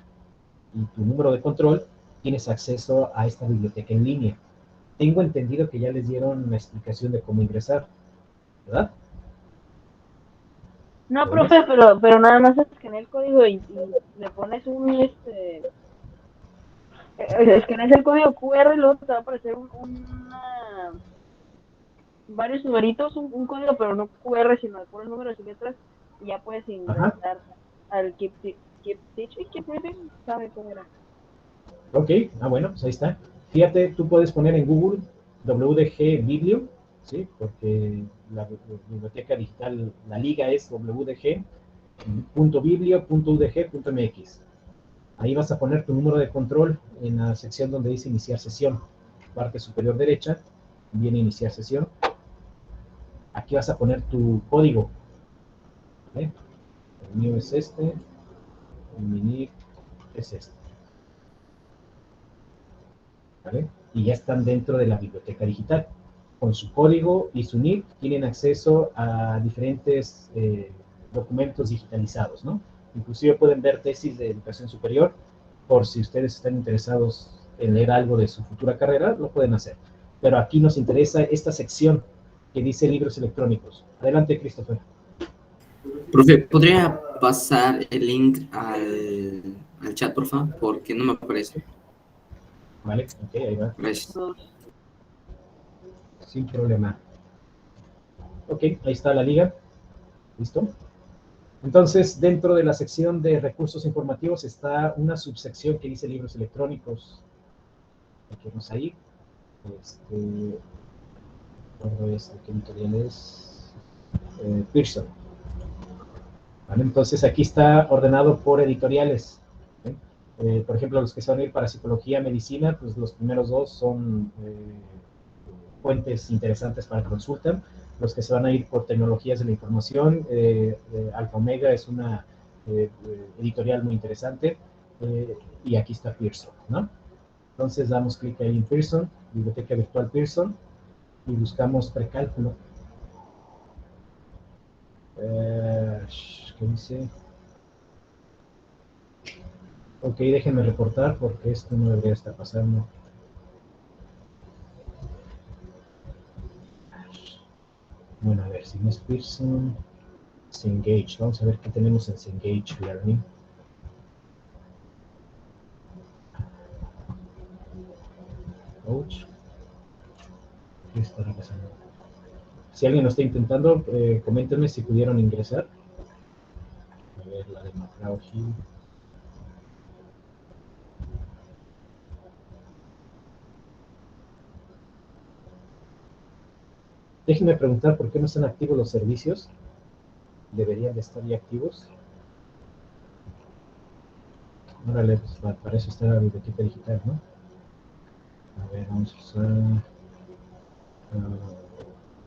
[SPEAKER 1] y tu número de control, tienes acceso a esta biblioteca en línea. Tengo entendido que ya les dieron una explicación de cómo ingresar, ¿verdad?
[SPEAKER 2] No, profe, pero nada más escanea el código y le pones escaneas el código QR y luego te va a aparecer varios numeritos, un código, pero no QR, sino de puros números y letras, y ya puedes
[SPEAKER 1] Ajá.
[SPEAKER 2] ingresar al Keep Teaching, Keep Reading, ¿sabe cómo era?
[SPEAKER 1] Ok, bueno, pues ahí está. Fíjate, tú puedes poner en Google WDG Biblio, ¿sí? Porque la biblioteca digital, la liga es wdg.biblio.udg.mx. Ahí vas a poner tu número de control en la sección donde dice iniciar sesión. Parte superior derecha, viene iniciar sesión. Aquí vas a poner tu código. ¿Vale? El mío es este, mi NIC es este. ¿Vale? Y ya están dentro de la biblioteca digital. Con su código y su NIC tienen acceso a diferentes documentos digitalizados, ¿no? Inclusive pueden ver tesis de educación superior, por si ustedes están interesados en leer algo de su futura carrera, lo pueden hacer. Pero aquí nos interesa esta sección que dice libros electrónicos. Adelante, Christopher.
[SPEAKER 4] Profe, ¿podría pasar el link al chat, por favor? Porque no me aparece.
[SPEAKER 1] Vale, ok, ahí va.
[SPEAKER 4] Gracias.
[SPEAKER 1] Sin problema. Ok, ahí está la liga. ¿Listo? Entonces, dentro de la sección de recursos informativos está una subsección que dice libros electrónicos. Aquí ahí. Todo esto, ¿qué editorial es? Pearson. ¿Vale? Entonces, aquí está ordenado por editoriales. Por ejemplo, los que se van a ir para psicología, medicina, pues los primeros dos son fuentes interesantes para consulta. Los que se van a ir por tecnologías de la información, Alfa Omega es una editorial muy interesante, y aquí está Pearson, ¿no? Entonces damos clic ahí en Pearson, Biblioteca Virtual Pearson, y buscamos precálculo. ¿Qué dice? Ok, déjenme reportar porque esto no debería estar pasando. Bueno, a ver, si no es Pearson, Cengage. Vamos a ver qué tenemos en Cengage Learning. Coach. ¿Qué estará pasando? Si alguien lo está intentando, coméntenme si pudieron ingresar. A ver, la de McGraw-Hill. Déjenme preguntar por qué no están activos los servicios. Deberían de estar ya activos. Órale, pues para eso está la biblioteca digital, ¿no? A ver, vamos a usar...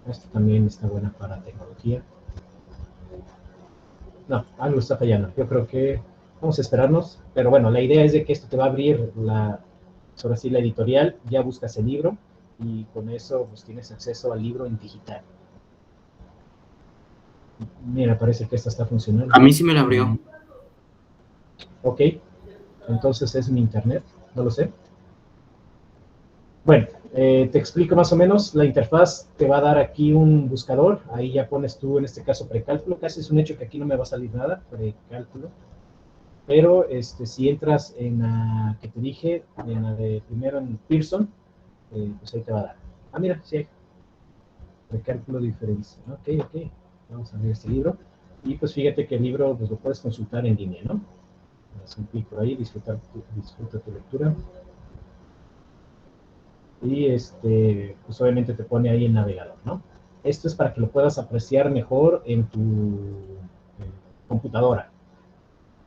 [SPEAKER 1] esto también está buena para tecnología. No, algo está fallando. Yo creo que vamos a esperarnos. Pero bueno, la idea es de que esto te va a abrir sobre sí la editorial. Ya buscas el libro y con eso pues tienes acceso al libro en digital. Mira, parece que esta está funcionando.
[SPEAKER 4] A mí sí me la abrió.
[SPEAKER 1] Ok, entonces es mi internet, no lo sé. Bueno, te explico más o menos. La interfaz te va a dar aquí un buscador. Ahí ya pones tú, en este caso, precálculo. Casi es un hecho que aquí no me va a salir nada, precálculo. Pero si entras en la que te dije, en la de primero en Pearson, pues ahí te va a dar. Ah, mira, sí hay. Precálculo diferencia. Ok. Vamos a ver este libro. Y pues fíjate que el libro pues, lo puedes consultar en línea, ¿no? Haz un clic por ahí, disfruta tu lectura. Y pues obviamente te pone ahí el navegador, ¿no? Esto es para que lo puedas apreciar mejor en tu computadora.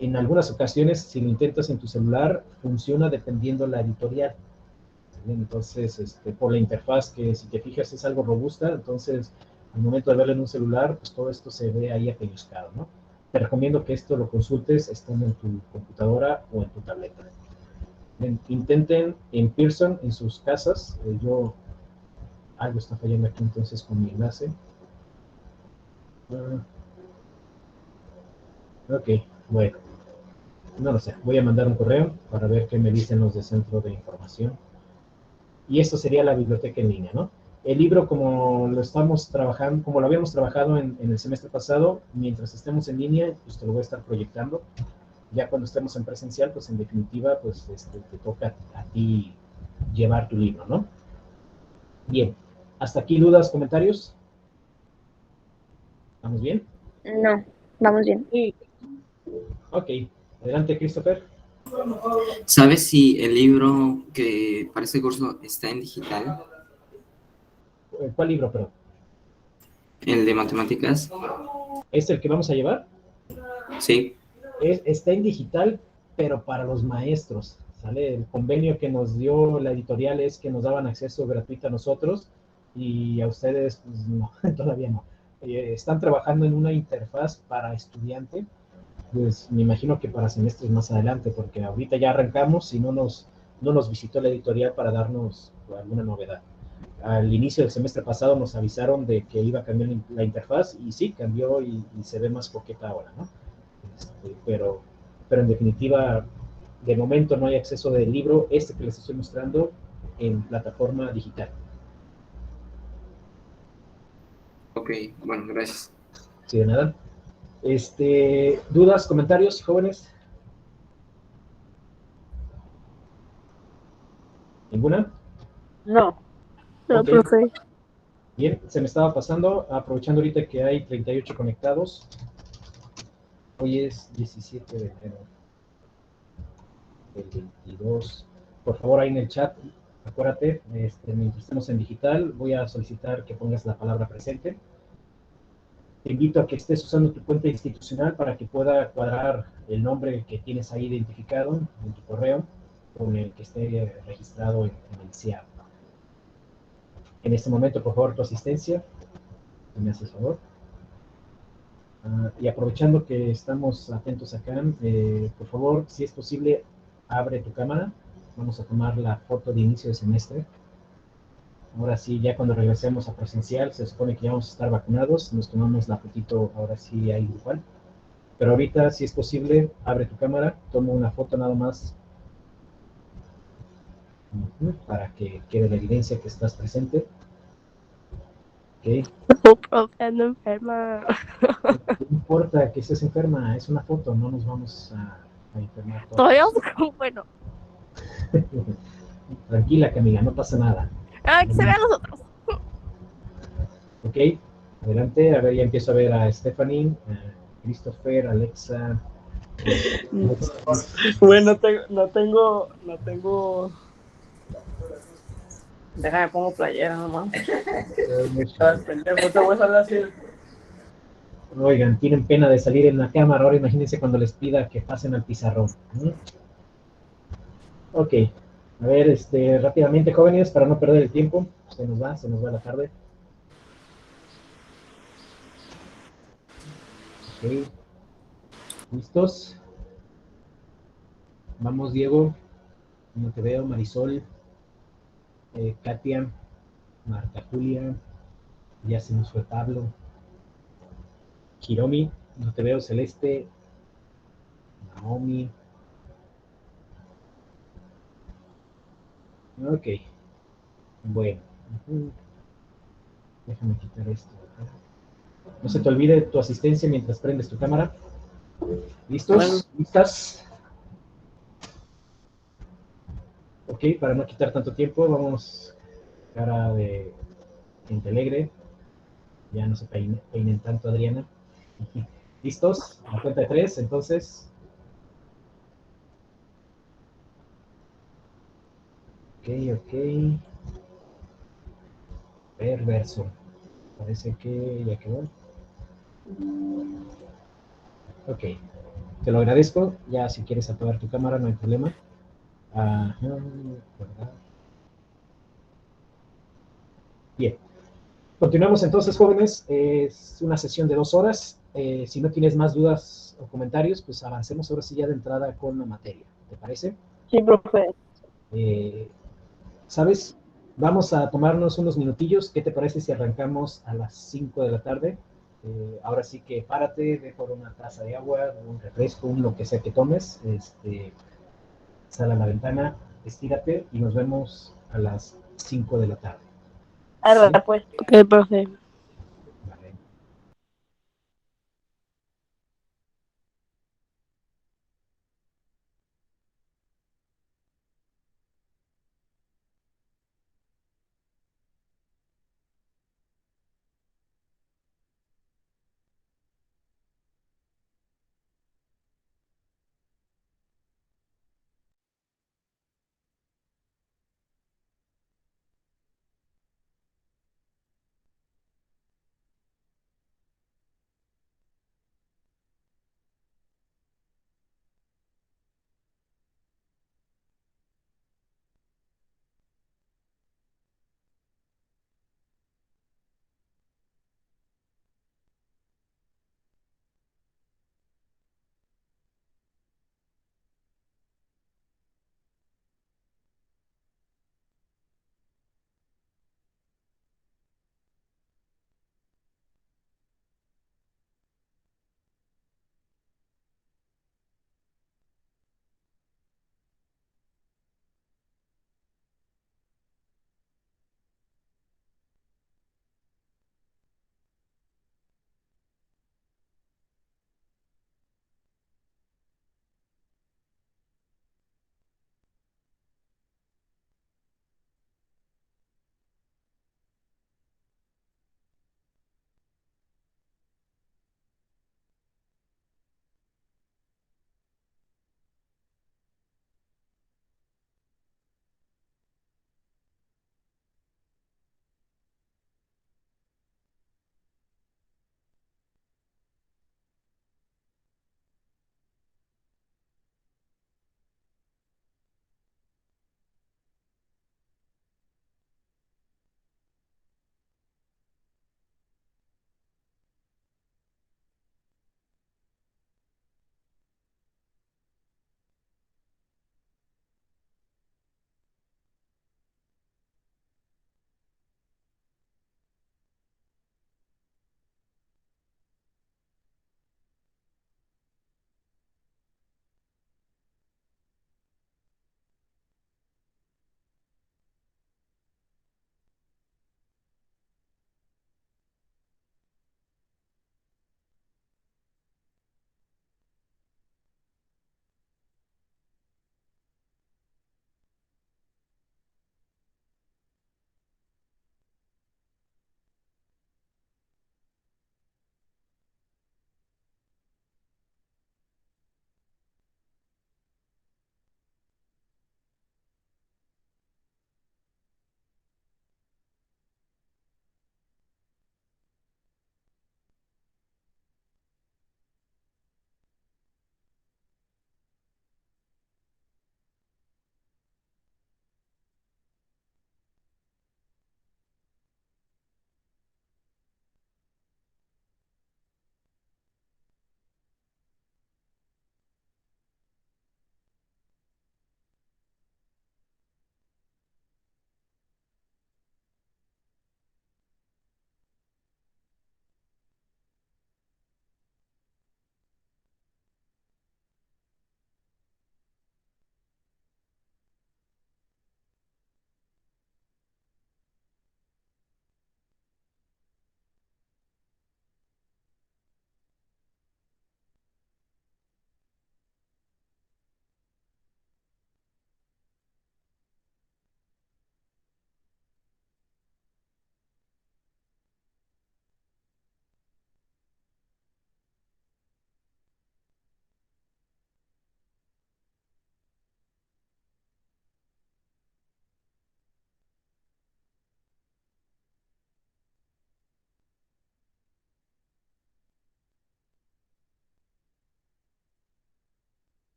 [SPEAKER 1] En algunas ocasiones, si lo intentas en tu celular, funciona dependiendo la editorial. Entonces, por la interfaz, que si te fijas es algo robusta, entonces al momento de verlo en un celular, pues todo esto se ve ahí apellizcado, ¿no? Te recomiendo que esto lo consultes estando en tu computadora o en tu tableta. Intenten en Pearson, en sus casas. Algo está fallando aquí entonces con mi enlace. Ok, bueno. No lo sé. Voy a mandar un correo para ver qué me dicen los de centro de información. Y esto sería la biblioteca en línea, ¿no? El libro, como lo estamos trabajando, como lo habíamos trabajado en el semestre pasado, mientras estemos en línea, pues te lo voy a estar proyectando. Ya cuando estemos en presencial, pues en definitiva, pues te toca a ti llevar tu libro, ¿no? Bien. ¿Hasta aquí dudas, comentarios? ¿Estamos bien?
[SPEAKER 3] No, vamos bien.
[SPEAKER 2] Sí.
[SPEAKER 1] Ok. Adelante, Christopher.
[SPEAKER 4] ¿Sabes si el libro que para este curso está en digital?
[SPEAKER 1] ¿Cuál libro, perdón?
[SPEAKER 4] ¿El de matemáticas?
[SPEAKER 1] ¿Es el que vamos a llevar?
[SPEAKER 4] Sí.
[SPEAKER 1] Está en digital, pero para los maestros, ¿sale? El convenio que nos dio la editorial es que nos daban acceso gratuito a nosotros y a ustedes, pues no, todavía no. Están trabajando en una interfaz para estudiante, pues me imagino que para semestres más adelante, porque ahorita ya arrancamos y no nos visitó la editorial para darnos alguna novedad. Al inicio del semestre pasado nos avisaron de que iba a cambiar la interfaz y sí, cambió y se ve más coqueta ahora, ¿no? Pero en definitiva, de momento no hay acceso del libro, que les estoy mostrando, en plataforma digital.
[SPEAKER 4] Ok, bueno, gracias.
[SPEAKER 1] Sí, de nada. ¿Dudas, comentarios, jóvenes? ¿Ninguna?
[SPEAKER 2] No.
[SPEAKER 3] No,
[SPEAKER 1] Ok.
[SPEAKER 3] profe.
[SPEAKER 1] Bien, se me estaba pasando, aprovechando ahorita que hay 38 conectados. Hoy es 17 de enero del 22. Por favor, ahí en el chat, acuérdate, mientras estemos en digital, voy a solicitar que pongas la palabra presente. Te invito a que estés usando tu cuenta institucional para que pueda cuadrar el nombre que tienes ahí identificado en tu correo con el que esté registrado en el CIAP. En este momento, por favor, tu asistencia. ¿Me haces favor? Y aprovechando que estamos atentos acá, por favor, si es posible, abre tu cámara. Vamos a tomar la foto de inicio de semestre. Ahora sí, ya cuando regresemos a presencial, se supone que ya vamos a estar vacunados. Nos tomamos la fotito, ahora sí, ahí igual. Pero ahorita, si es posible, abre tu cámara, toma una foto nada más para que quede la evidencia que estás presente. Ok.
[SPEAKER 3] No, profe, ando enferma.
[SPEAKER 1] No importa que estés enferma, es una foto, no nos vamos a enfermar todos.
[SPEAKER 3] Todavía, bueno,
[SPEAKER 1] Tranquila, Camila, no pasa nada.
[SPEAKER 3] que se vean los otros.
[SPEAKER 1] Ok, adelante. A ver, ya empiezo a ver a Stephanie, Christopher, Alexa.
[SPEAKER 5] Bueno, no tengo. Déjame pongo playera nomás. Pendejo, te voy a salir así.
[SPEAKER 1] Oigan, tienen pena de salir en la cámara. Ahora imagínense cuando les pida que pasen al pizarrón. Ok, a ver, rápidamente, jóvenes, para no perder el tiempo. Se nos va la tarde. Ok, ¿listos? Vamos, Diego. No te veo, Marisol, Katia, Marta Julia, ya se nos fue Pablo, Hiromi, no te veo, Celeste, Naomi. Ok, bueno. Déjame quitar esto. No se te olvide tu asistencia mientras prendes tu cámara. ¿Listos?
[SPEAKER 5] Bueno.
[SPEAKER 1] ¿Listas? Ok, para no quitar tanto tiempo, vamos cara de gente alegre. Ya no se peinen tanto, Adriana. ¿Listos? A la cuenta de 3, entonces. Ok, ok. Perverso. Parece que ya quedó. Ok. Te lo agradezco. Ya si quieres apagar tu cámara, no hay problema. Ajá, ¿verdad? Bien. Continuamos entonces, jóvenes. Es una sesión de 2 horas. Si no tienes más dudas o comentarios, pues avancemos ahora sí ya de entrada con la materia. ¿Te parece?
[SPEAKER 2] Sí, profe.
[SPEAKER 1] ¿Sabes? Vamos a tomarnos unos minutillos. ¿Qué te parece si arrancamos a las 5 de la tarde? Ahora sí que párate, ve por una taza de agua, un refresco, un lo que sea que tomes. Sal a la ventana, estírate y nos vemos a las 5 de la tarde. ¿Sí?
[SPEAKER 2] Pues.
[SPEAKER 3] Ok, profe.
[SPEAKER 1] Vale.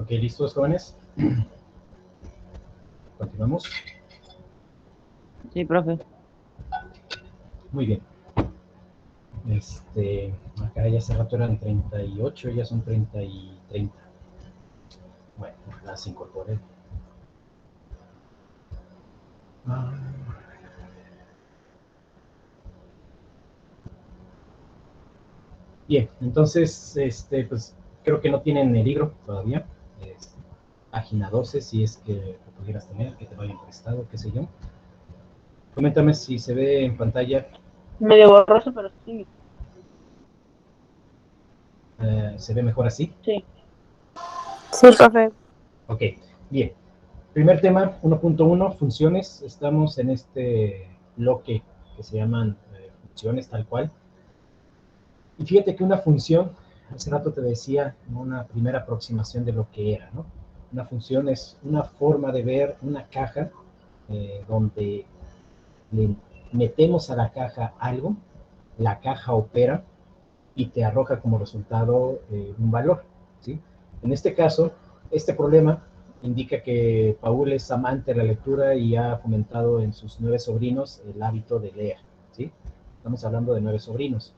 [SPEAKER 1] Ok, ¿listos, jóvenes? Continuamos.
[SPEAKER 5] Sí, profe.
[SPEAKER 1] Muy bien. Acá ya hace rato eran 38, ya son 30 y 30. Bueno, las incorporé. Bien, entonces, pues creo que no tienen el libro todavía. Página 12, si es que lo pudieras tener, que te lo hayan prestado, qué sé yo. Coméntame si se ve en pantalla.
[SPEAKER 2] Medio borroso, pero sí.
[SPEAKER 1] ¿Se ve mejor así?
[SPEAKER 2] Sí.
[SPEAKER 3] Sí, profe.
[SPEAKER 1] Ok, bien. Primer tema, 1.1, funciones. Estamos en este bloque que se llaman funciones tal cual. Y fíjate que una función, hace rato te decía, una primera aproximación de lo que era, ¿no? Una función es una forma de ver una caja donde le metemos a la caja algo, la caja opera y te arroja como resultado un valor, ¿sí? En este caso, este problema indica que Paul es amante de la lectura y ha fomentado en sus 9 sobrinos el hábito de leer, ¿sí? Estamos hablando de 9 sobrinos.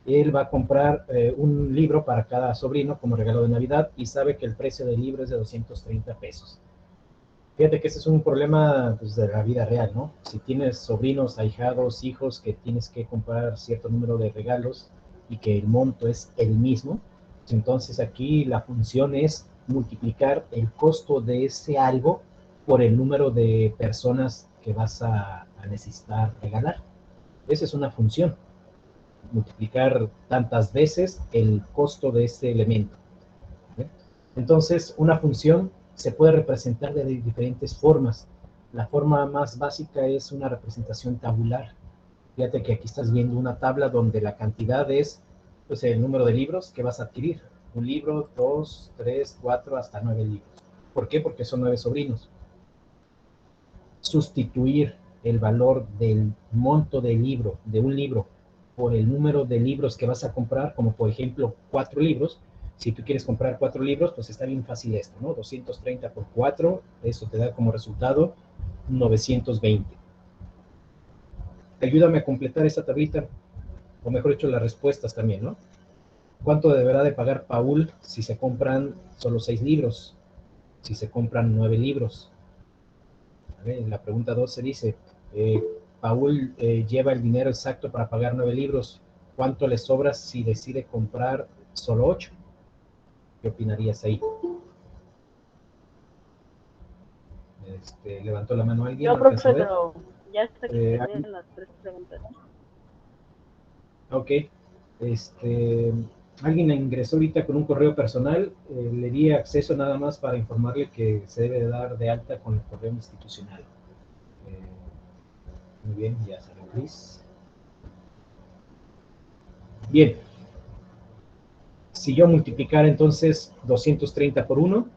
[SPEAKER 1] Él va a comprar un libro para cada sobrino como regalo de Navidad y sabe que el precio del libro es de 230 pesos. Fíjate que ese es un problema pues, de la vida real, ¿no? Si tienes sobrinos, ahijados, hijos que tienes que comprar cierto número de regalos y que el monto es el mismo, pues entonces aquí la función es multiplicar el costo de ese algo por el número de personas que vas a necesitar regalar. Esa es una función, multiplicar tantas veces el costo de ese elemento. ¿Sí? Entonces, una función se puede representar de diferentes formas. La forma más básica es una representación tabular. Fíjate que aquí estás viendo una tabla donde la cantidad es pues, el número de libros que vas a adquirir. Un libro, 2, 3, 4, hasta 9 libros. ¿Por qué? Porque son 9 sobrinos. Sustituir el valor del monto del libro, de un libro, por el número de libros que vas a comprar, como por ejemplo 4 libros. Si tú quieres comprar 4 libros, pues está bien fácil esto, ¿no? 230 por 4, eso te da como resultado 920. Ayúdame a completar esta tablita, o mejor dicho, las respuestas también, ¿no? ¿Cuánto deberá de pagar Paul si se compran solo 6 libros? Si se compran 9 libros. A ver, la pregunta 12 dice, Paul lleva el dinero exacto para pagar 9 libros. ¿Cuánto le sobra si decide comprar solo 8? ¿Qué opinarías ahí? ¿Levantó la mano alguien?
[SPEAKER 2] Yo, profe, pero ya está aquí en las 3 preguntas.
[SPEAKER 1] Ok. Alguien ingresó ahorita con un correo personal. Le di acceso nada más para informarle que se debe dar de alta con el correo institucional. Muy bien, ya salió Luis. Bien. Si yo multiplicara entonces 230 por 1,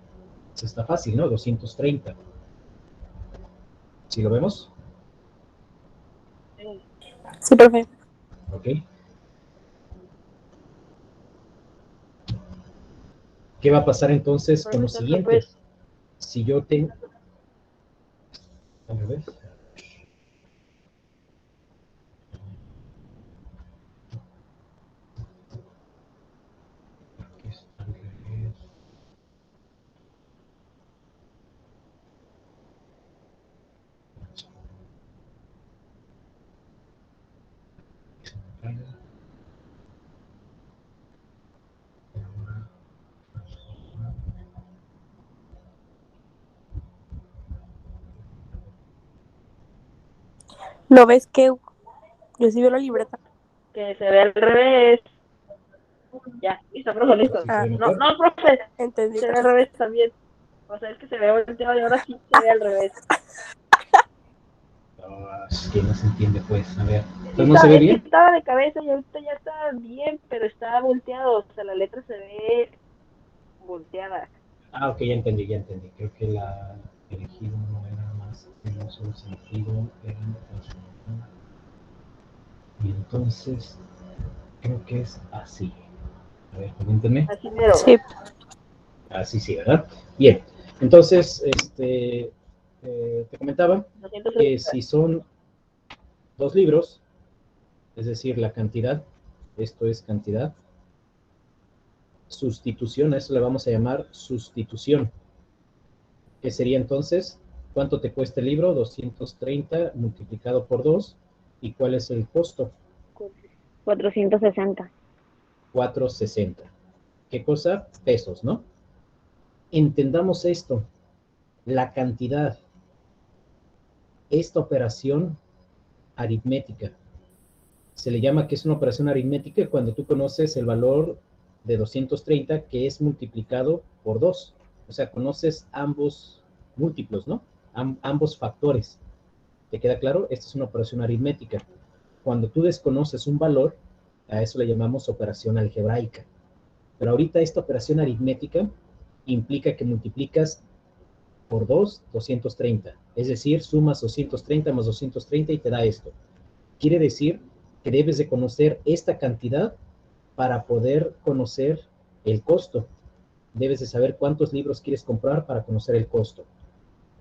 [SPEAKER 1] pues está fácil, ¿no? 230. ¿Sí lo vemos?
[SPEAKER 3] Sí, profe.
[SPEAKER 1] Ok. ¿Qué va a pasar entonces con lo siguiente? Si yo tengo... A ver.
[SPEAKER 3] ¿No ves que yo sí veo la libreta?
[SPEAKER 2] Que se ve al revés. Ya, listo, profe, listo.
[SPEAKER 1] ¿Sí se ve
[SPEAKER 2] No,
[SPEAKER 1] mejor?
[SPEAKER 2] no, profe,
[SPEAKER 3] Entendí.
[SPEAKER 2] se ve al revés también. O sea, es que se ve volteado y ahora sí se ve al revés.
[SPEAKER 1] Que no se entiende, pues. A ver.
[SPEAKER 2] Sí,
[SPEAKER 1] ¿No se ve
[SPEAKER 2] es que
[SPEAKER 1] bien?
[SPEAKER 2] estaba de cabeza y ahorita ya está bien, pero está volteado. O sea, la letra se ve volteada.
[SPEAKER 1] Ah, ok, ya entendí, ya entendí. Creo que la elegido no era más en un solo sentido, era transformada. Y entonces, creo que es así. A ver, coméntenme.
[SPEAKER 2] Así mero.
[SPEAKER 3] Sí.
[SPEAKER 1] Así sí, ¿verdad? Bien, entonces, te comentaba que si son 2 libros, es decir, la cantidad, esto es cantidad, sustitución, a eso le vamos a llamar sustitución. ¿Qué sería entonces? ¿Cuánto te cuesta el libro? 230 multiplicado por 2. ¿Y cuál es el costo?
[SPEAKER 6] 460.
[SPEAKER 1] 460. ¿Qué cosa? Pesos, ¿no? Entendamos esto, la cantidad, esta operación aritmética. Se le llama que es una operación aritmética cuando tú conoces el valor de 230 que es multiplicado por 2. O sea, conoces ambos múltiplos, ¿no? Ambos factores. ¿Te queda claro? Esta es una operación aritmética. Cuando tú desconoces un valor, a eso le llamamos operación algebraica. Pero ahorita esta operación aritmética implica que multiplicas por 2, 230. Es decir, sumas 230 más 230 y te da esto. Quiere decir que debes de conocer esta cantidad para poder conocer el costo. Debes de saber cuántos libros quieres comprar para conocer el costo.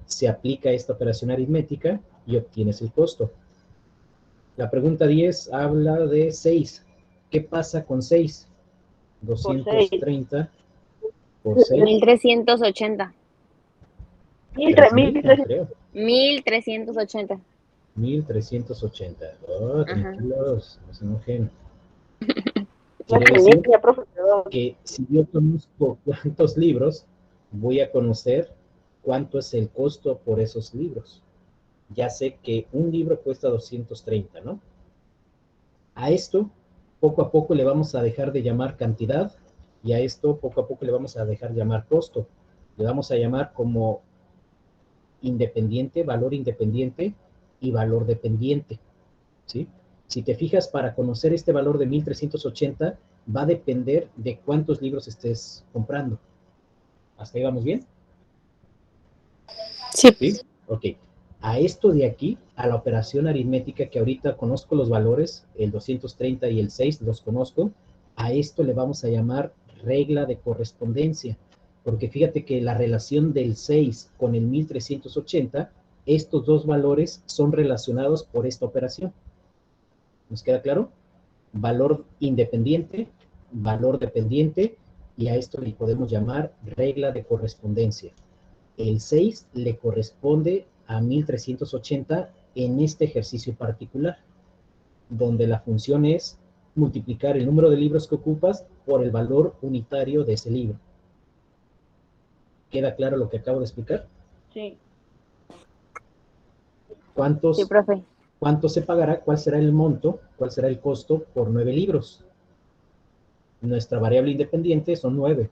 [SPEAKER 1] Se aplica esta operación aritmética y obtienes el costo. La pregunta 10 habla de 6. ¿Qué pasa con 6? 230 por 6.
[SPEAKER 6] 1380.
[SPEAKER 1] 3,000, no creo.
[SPEAKER 6] 1380.
[SPEAKER 1] 1380. Oh,
[SPEAKER 6] Ajá.
[SPEAKER 1] tranquilos, no se enojen.
[SPEAKER 2] La
[SPEAKER 1] Quiere decir
[SPEAKER 2] ciencia, profesor.
[SPEAKER 1] que si yo conozco cuántos libros, voy a conocer cuánto es el costo por esos libros. Ya sé que un libro cuesta 230, ¿no? A esto, poco a poco le vamos a dejar de llamar cantidad y a esto, poco a poco le vamos a dejar llamar costo. Le vamos a llamar como independiente, valor independiente y valor dependiente, ¿sí? Si te fijas, para conocer este valor de 1380, va a depender de cuántos libros estés comprando. ¿Hasta ahí vamos bien?
[SPEAKER 3] Sí.
[SPEAKER 1] ¿Sí? Ok. A esto de aquí, a la operación aritmética que ahorita conozco los valores, el 230 y el 6 los conozco, a esto le vamos a llamar regla de correspondencia, porque fíjate que la relación del 6 con el 1380, estos dos valores son relacionados por esta operación. ¿Nos queda claro? Valor independiente, valor dependiente, y a esto le podemos llamar regla de correspondencia. El 6 le corresponde a 1380 en este ejercicio particular, donde la función es multiplicar el número de libros que ocupas por el valor unitario de ese libro. ¿Queda claro lo que acabo de explicar?
[SPEAKER 2] Sí.
[SPEAKER 6] Sí, profe.
[SPEAKER 1] ¿Cuánto se pagará? ¿Cuál será el monto? ¿Cuál será el costo por 9 libros? Nuestra variable independiente son 9.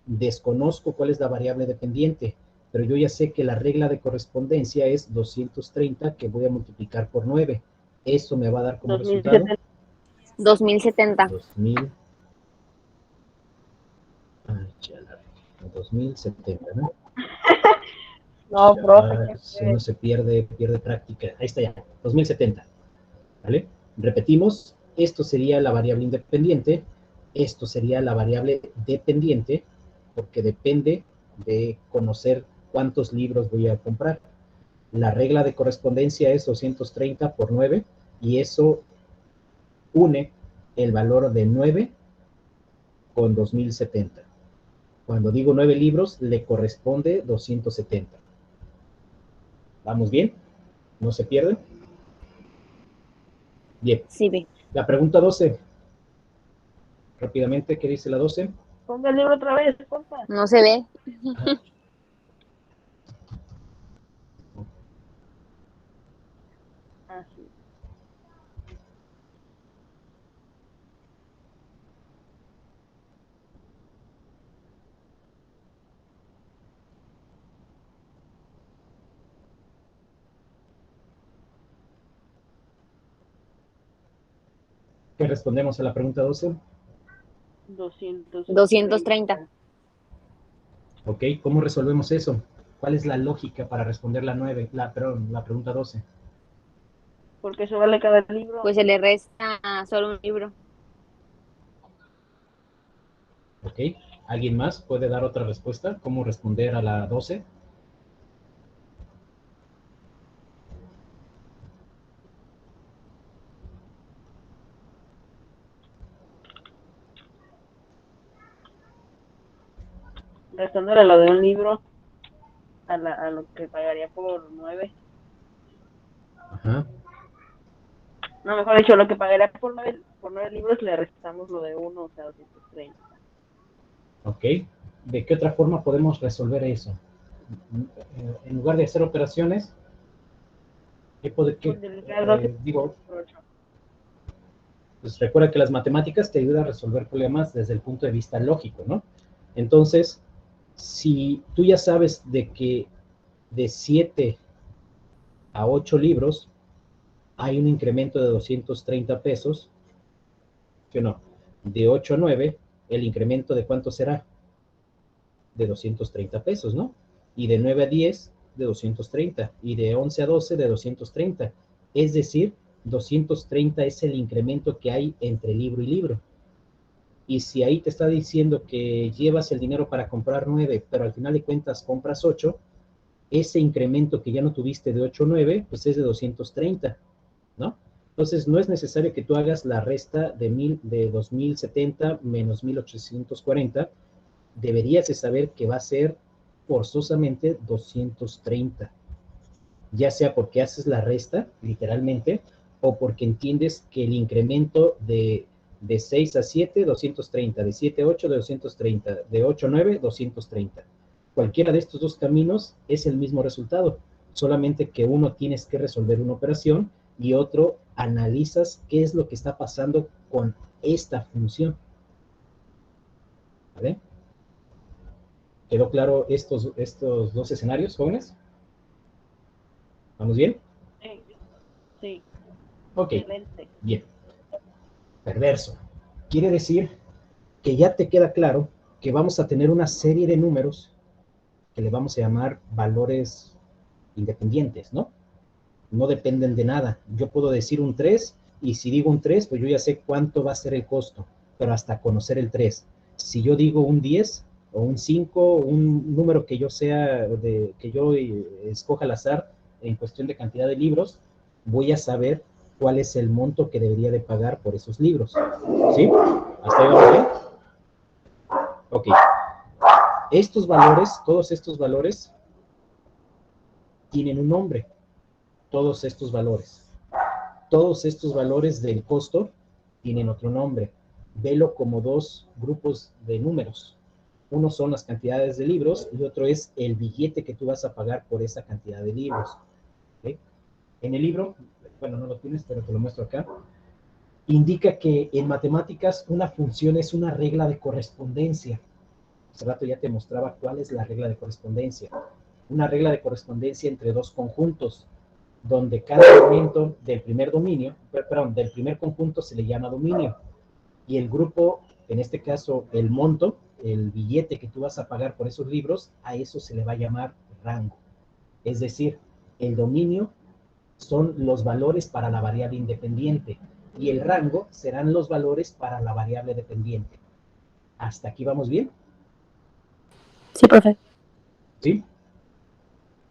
[SPEAKER 1] Desconozco cuál es la variable dependiente, pero yo ya sé que la regla de correspondencia es 230 que voy a multiplicar por 9. Eso me va a dar como resultado
[SPEAKER 6] 2070.
[SPEAKER 1] 2070, ¿no?
[SPEAKER 5] No, profe.
[SPEAKER 1] Si uno se pierde práctica. Ahí está ya, 2070. ¿Vale? Repetimos, esto sería la variable independiente, esto sería la variable dependiente, porque depende de conocer cuántos libros voy a comprar. La regla de correspondencia es 230 por 9, y eso une el valor de 9 con 2070. Cuando digo 9 libros, le corresponde 270. ¿Vamos bien? ¿No se pierden? Bien.
[SPEAKER 6] Sí, ve.
[SPEAKER 1] La pregunta 12. Rápidamente, ¿qué dice la 12?
[SPEAKER 2] Ponga el libro otra vez, porfa.
[SPEAKER 6] No se ve.
[SPEAKER 2] Ah, sí.
[SPEAKER 1] ¿Qué respondemos a la pregunta 12?
[SPEAKER 6] 230.
[SPEAKER 1] Ok, ¿cómo resolvemos eso? ¿Cuál es la lógica para responder la pregunta 12?
[SPEAKER 2] Porque eso vale cada libro.
[SPEAKER 6] Pues se le resta solo un libro.
[SPEAKER 1] Ok, ¿Alguien más puede dar otra respuesta? ¿Cómo responder a la 12?
[SPEAKER 2] Restándole a lo de un libro, a lo que pagaría por 9.
[SPEAKER 1] Ajá.
[SPEAKER 2] No, mejor dicho, lo que pagaría por 9 libros le restamos lo de 1, o sea, 230.
[SPEAKER 1] Ok. ¿De qué otra forma podemos resolver eso? En lugar de hacer operaciones, digo, pues recuerda que las matemáticas te ayudan a resolver problemas desde el punto de vista lógico, ¿no? Entonces, si tú ya sabes de que de 7 a 8 libros hay un incremento de 230 pesos, ¿sí o no? De 8 a 9, el incremento de ¿cuánto será? De 230 pesos, ¿no? Y de 9 a 10, de 230. Y de 11 a 12, de 230. Es decir, 230 es el incremento que hay entre libro y libro. Y si ahí te está diciendo que llevas el dinero para comprar 9, pero al final de cuentas compras 8, ese incremento que ya no tuviste de 8 a 9, pues es de 230, ¿no? Entonces, no es necesario que tú hagas la resta de 2070 menos 1840. Deberías de saber que va a ser forzosamente 230, ya sea porque haces la resta, literalmente, o porque entiendes que el incremento de 6 a 7, 230, de 7 a 8, 230, de 8 a 9, 230. Cualquiera de estos dos caminos es el mismo resultado, solamente que uno tienes que resolver una operación y otro analizas qué es lo que está pasando con esta función. ¿Vale? ¿Quedó claro estos dos escenarios, jóvenes? ¿Vamos bien?
[SPEAKER 2] Sí.
[SPEAKER 1] Ok,
[SPEAKER 2] Excelente.
[SPEAKER 1] bien. Perverso. Quiere decir que ya te queda claro que vamos a tener una serie de números que le vamos a llamar valores independientes, ¿no? No dependen de nada. Yo puedo decir un 3 y si digo un 3, pues yo ya sé cuánto va a ser el costo, pero hasta conocer el 3. Si yo digo un 10 o un 5, un número que yo que yo escoja al azar en cuestión de cantidad de libros, voy a saber cuál es el monto que debería de pagar por esos libros. ¿Sí? ¿Hasta ahí vamos bien? Ok. Estos valores, todos estos valores, tienen un nombre. Todos estos valores. Todos estos valores del costo tienen otro nombre. Velo como dos grupos de números. Uno son las cantidades de libros y otro es el billete que tú vas a pagar por esa cantidad de libros. ¿Okay? En el libro, bueno, no lo tienes, pero te lo muestro acá, indica que en matemáticas una función es una regla de correspondencia. Hace rato ya te mostraba cuál es la regla de correspondencia. Una regla de correspondencia entre dos conjuntos, donde cada elemento del primer del primer conjunto se le llama dominio. Y el grupo, en este caso el monto, el billete que tú vas a pagar por esos libros, a eso se le va a llamar rango. Es decir, el dominio son los valores para la variable independiente y el rango serán los valores para la variable dependiente. ¿Hasta aquí vamos bien?
[SPEAKER 3] Sí, profe.
[SPEAKER 1] ¿Sí?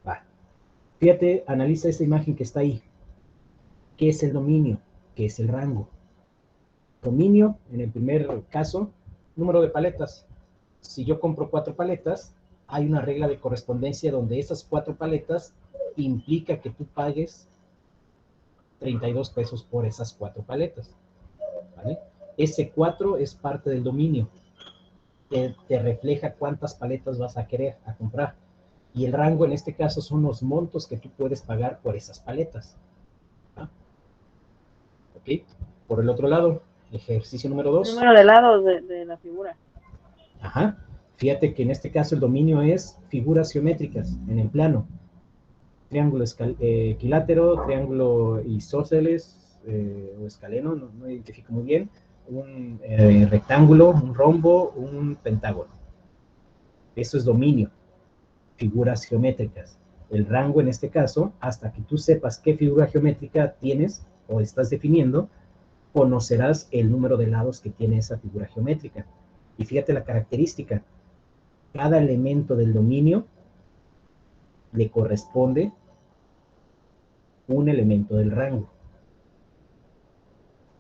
[SPEAKER 1] Va. Fíjate, analiza esta imagen que está ahí. ¿Qué es el dominio? ¿Qué es el rango? Dominio, en el primer caso, número de paletas. Si yo compro 4 paletas, hay una regla de correspondencia donde esas 4 paletas implica que tú pagues 32 pesos por esas 4 paletas. ¿Vale? Ese 4 es parte del dominio. Te refleja cuántas paletas vas a querer a comprar. Y el rango en este caso son los montos que tú puedes pagar por esas paletas. ¿Ah? ¿Ok? Por el otro lado, ejercicio número 2.
[SPEAKER 2] Número de lados de la figura.
[SPEAKER 1] Ajá. Fíjate que en este caso el dominio es figuras geométricas en el plano. Triángulo equilátero, triángulo isósceles o escaleno, no identifico muy bien. Un rectángulo, un rombo, un pentágono. Eso es dominio. Figuras geométricas. El rango en este caso, hasta que tú sepas qué figura geométrica tienes o estás definiendo, conocerás el número de lados que tiene esa figura geométrica. Y fíjate la característica. Cada elemento del dominio le corresponde un elemento del rango.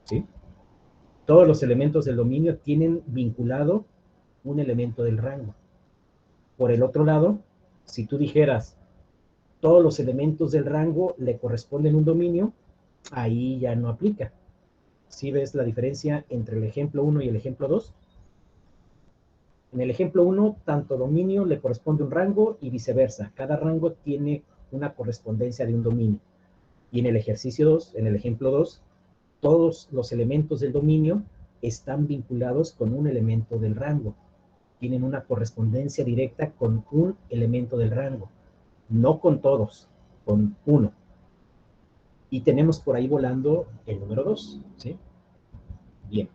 [SPEAKER 1] ¿Sí? Todos los elementos del dominio tienen vinculado un elemento del rango. Por el otro lado, si tú dijeras todos los elementos del rango le corresponden un dominio, ahí ya no aplica. ¿Sí ves la diferencia entre el ejemplo 1 y el ejemplo 2? En el ejemplo 1, tanto dominio le corresponde un rango y viceversa. Cada rango tiene una correspondencia de un dominio. Y en el ejercicio 2, en el ejemplo 2, todos los elementos del dominio están vinculados con un elemento del rango. Tienen una correspondencia directa con un elemento del rango. No con todos, con uno. Y tenemos por ahí volando el número 2, ¿sí? Bien.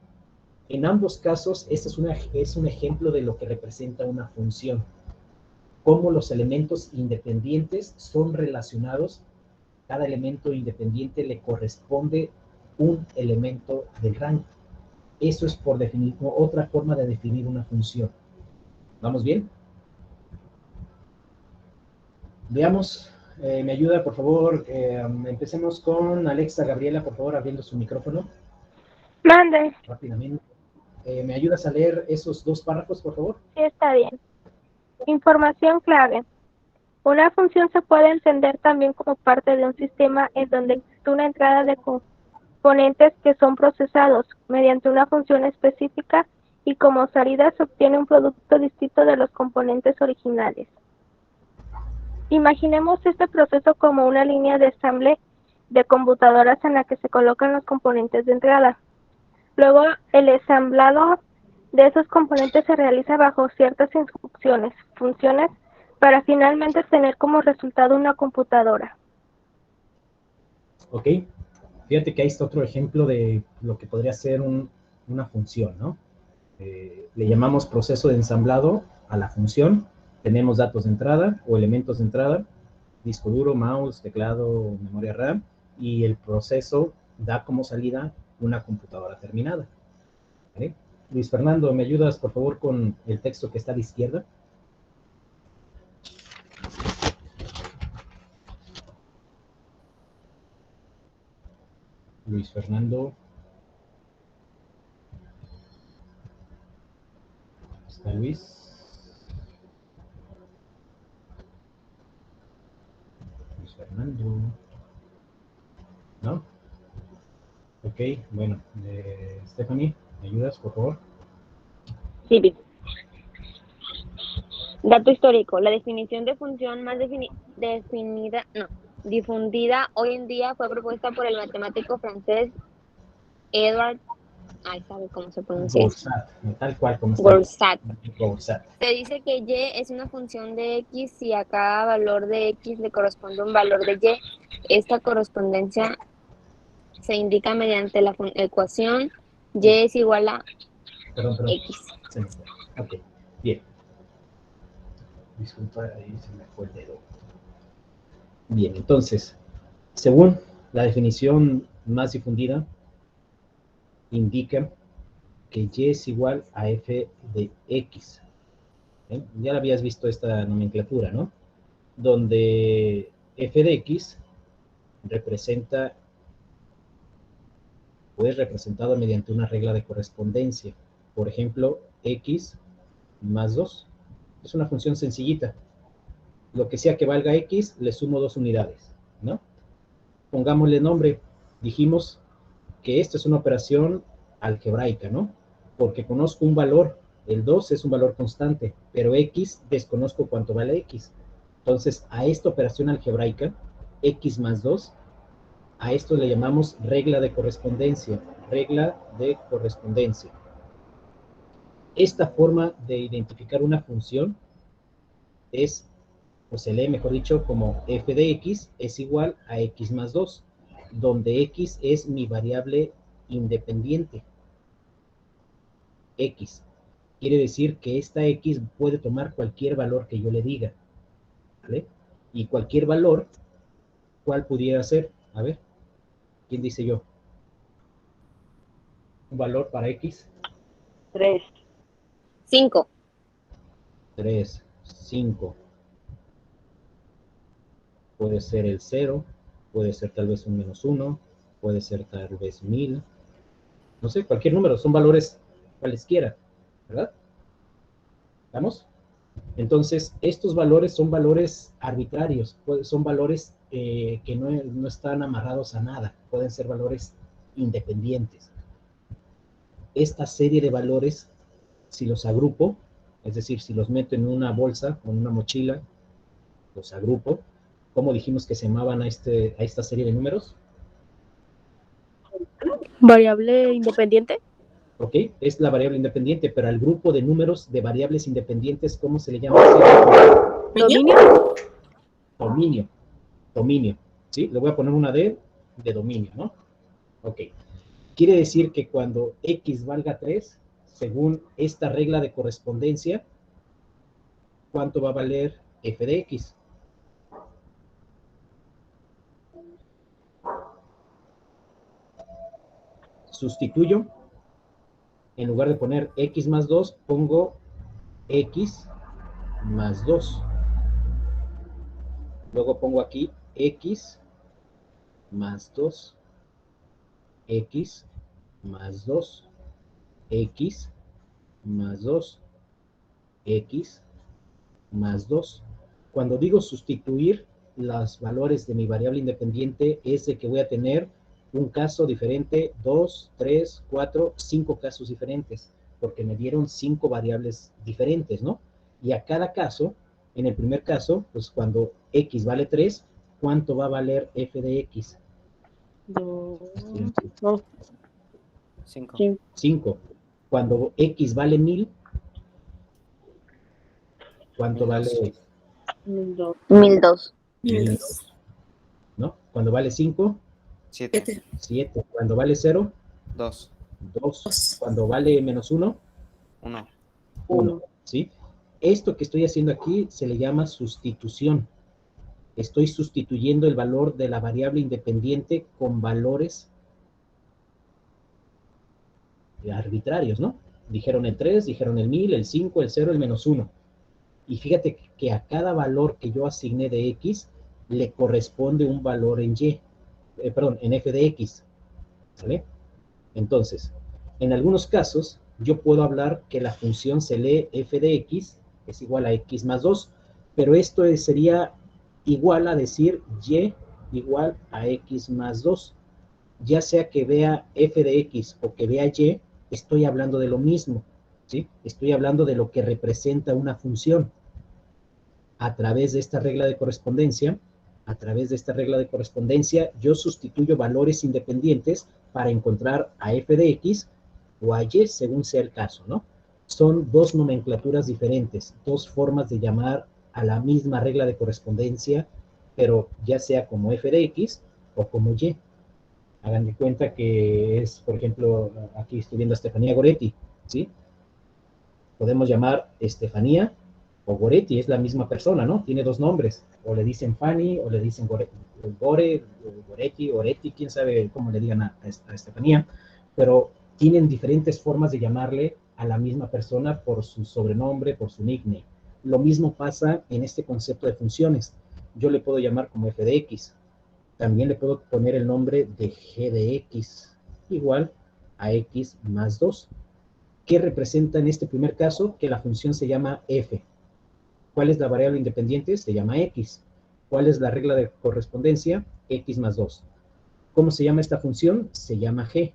[SPEAKER 1] En ambos casos, este es un ejemplo de lo que representa una función. Cómo los elementos independientes son relacionados. Cada elemento independiente le corresponde un elemento del rango. Eso es por definir, otra forma de definir una función. ¿Vamos bien? Veamos, me ayuda, por favor, empecemos con Alexa Gabriela, por favor, abriendo su micrófono.
[SPEAKER 3] Mande.
[SPEAKER 1] Rápidamente. ¿Me ayudas a leer esos dos párrafos, por favor?
[SPEAKER 3] Sí, está bien. Información clave. Una función se puede entender también como parte de un sistema en donde existe una entrada de componentes que son procesados mediante una función específica y como salida se obtiene un producto distinto de los componentes originales. Imaginemos este proceso como una línea de ensamble de computadoras en la que se colocan los componentes de entrada. Luego, el ensamblado de esos componentes se realiza bajo ciertas instrucciones, funciones, para finalmente tener como resultado una computadora.
[SPEAKER 1] Ok, fíjate que ahí está otro ejemplo de lo que podría ser una función, ¿no? Le llamamos proceso de ensamblado a la función. Tenemos datos de entrada o elementos de entrada, disco duro, mouse, teclado, memoria RAM, y el proceso da como salida una computadora terminada. ¿Vale? Luis Fernando, ¿me ayudas por favor con el texto que está a la izquierda? Luis Fernando. ¿Está Luis? Luis Fernando. ¿No? Ok, bueno. Stephanie, ¿me ayudas, por favor?
[SPEAKER 6] Sí, bien. Dato histórico. La definición de función más difundida hoy en día fue propuesta por el matemático francés Edward, ¿sabe cómo se pronuncia?
[SPEAKER 1] Goursat, tal cual como está.
[SPEAKER 6] Goursat.
[SPEAKER 1] Goursat.
[SPEAKER 6] Se dice que Y es una función de X si a cada valor de X le corresponde un valor de Y. Esta correspondencia se indica mediante la ecuación Y es igual a
[SPEAKER 1] Perdón.
[SPEAKER 6] X.
[SPEAKER 1] Se me fue. Ok, bien. Disculpa, ahí se me fue el dedo. Bien, entonces, según la definición más difundida, indica que Y es igual a F de X. Ya la habías visto esta nomenclatura, ¿no? Donde F de X representa o es representado mediante una regla de correspondencia. Por ejemplo, X más 2. Es una función sencillita. Lo que sea que valga X, le sumo 2 unidades, ¿no? Pongámosle nombre. Dijimos que esto es una operación algebraica, ¿no? Porque conozco un valor, el 2 es un valor constante, pero X desconozco cuánto vale X. Entonces, a esta operación algebraica, X más 2, a esto le llamamos regla de correspondencia. Regla de correspondencia. Esta forma de identificar una función es, o se lee mejor dicho, como f de x es igual a x más 2, donde x es mi variable independiente. X. Quiere decir que esta x puede tomar cualquier valor que yo le diga. ¿Vale? Y cualquier valor, ¿cuál pudiera ser? A ver, ¿quién dice yo? Un valor para x.
[SPEAKER 2] 3.
[SPEAKER 6] 5.
[SPEAKER 1] 3, 5. Puede ser el 0, puede ser tal vez un -1, puede ser tal vez 1000. No sé, cualquier número, son valores cualesquiera, ¿verdad? ¿Estamos? Entonces, estos valores son valores arbitrarios, son valores que no están amarrados a nada, pueden ser valores independientes. Esta serie de valores, si los agrupo, es decir, si los meto en una bolsa o en una mochila, los agrupo, ¿cómo dijimos que se llamaban a esta serie de números?
[SPEAKER 7] Variable independiente.
[SPEAKER 1] Ok, es la variable independiente, pero al grupo de números de variables independientes, ¿cómo se le llama?
[SPEAKER 7] Dominio.
[SPEAKER 1] Dominio. Dominio. ¿Sí? Le voy a poner una D de dominio, ¿no? Ok. Quiere decir que cuando X valga 3, según esta regla de correspondencia, ¿cuánto va a valer f de X? Sustituyo. En lugar de poner X más 2, pongo X más 2. Luego pongo aquí X más 2. X más 2. X más 2. X más 2. Cuando digo sustituir los valores de mi variable independiente, es de que voy a tener un caso diferente, 2, 3, 4, 5 casos diferentes, porque me dieron 5 variables diferentes, ¿no? Y a cada caso, en el primer caso, pues cuando X vale 3, ¿cuánto va a valer f de X? 5. Cuando X vale 1000, ¿cuánto vale?
[SPEAKER 6] 1002.
[SPEAKER 1] 1002. ¿No? Cuando vale 5,
[SPEAKER 4] 7.
[SPEAKER 1] 7. Cuando vale 0,
[SPEAKER 4] 2.
[SPEAKER 1] 2. Cuando vale -1,
[SPEAKER 4] 1.
[SPEAKER 1] 1. ¿Sí? Esto que estoy haciendo aquí se le llama sustitución. Estoy sustituyendo el valor de la variable independiente con valores arbitrarios, ¿no? Dijeron el 3, dijeron el 1000, el 5, el 0, el -1. Y fíjate que a cada valor que yo asigné de X le corresponde un valor en Y, en f de X, ¿vale? Entonces, en algunos casos, yo puedo hablar que la función se lee f de X es igual a X más 2, pero esto sería igual a decir Y igual a X más 2. Ya sea que vea f de X o que vea Y, estoy hablando de lo mismo, ¿sí? Estoy hablando de lo que representa una función. A través de esta regla de correspondencia, yo sustituyo valores independientes para encontrar a f de X o a Y, según sea el caso, ¿no? Son dos nomenclaturas diferentes, dos formas de llamar a la misma regla de correspondencia, pero ya sea como f de X o como Y. Hagan de cuenta que es, por ejemplo, aquí estoy viendo a Estefanía Goretti, ¿sí? Podemos llamar Estefanía o Goretti, es la misma persona, ¿no? Tiene dos nombres, o le dicen Fanny, o le dicen Goretti, quién sabe cómo le digan a Estefanía, pero tienen diferentes formas de llamarle a la misma persona por su sobrenombre, por su nickname. Lo mismo pasa en este concepto de funciones. Yo le puedo llamar como f de X, también le puedo poner el nombre de g de X, igual a X más 2. ¿Qué representa en este primer caso? Que la función se llama f. ¿Cuál es la variable independiente? Se llama X. ¿Cuál es la regla de correspondencia? X más 2. ¿Cómo se llama esta función? Se llama G.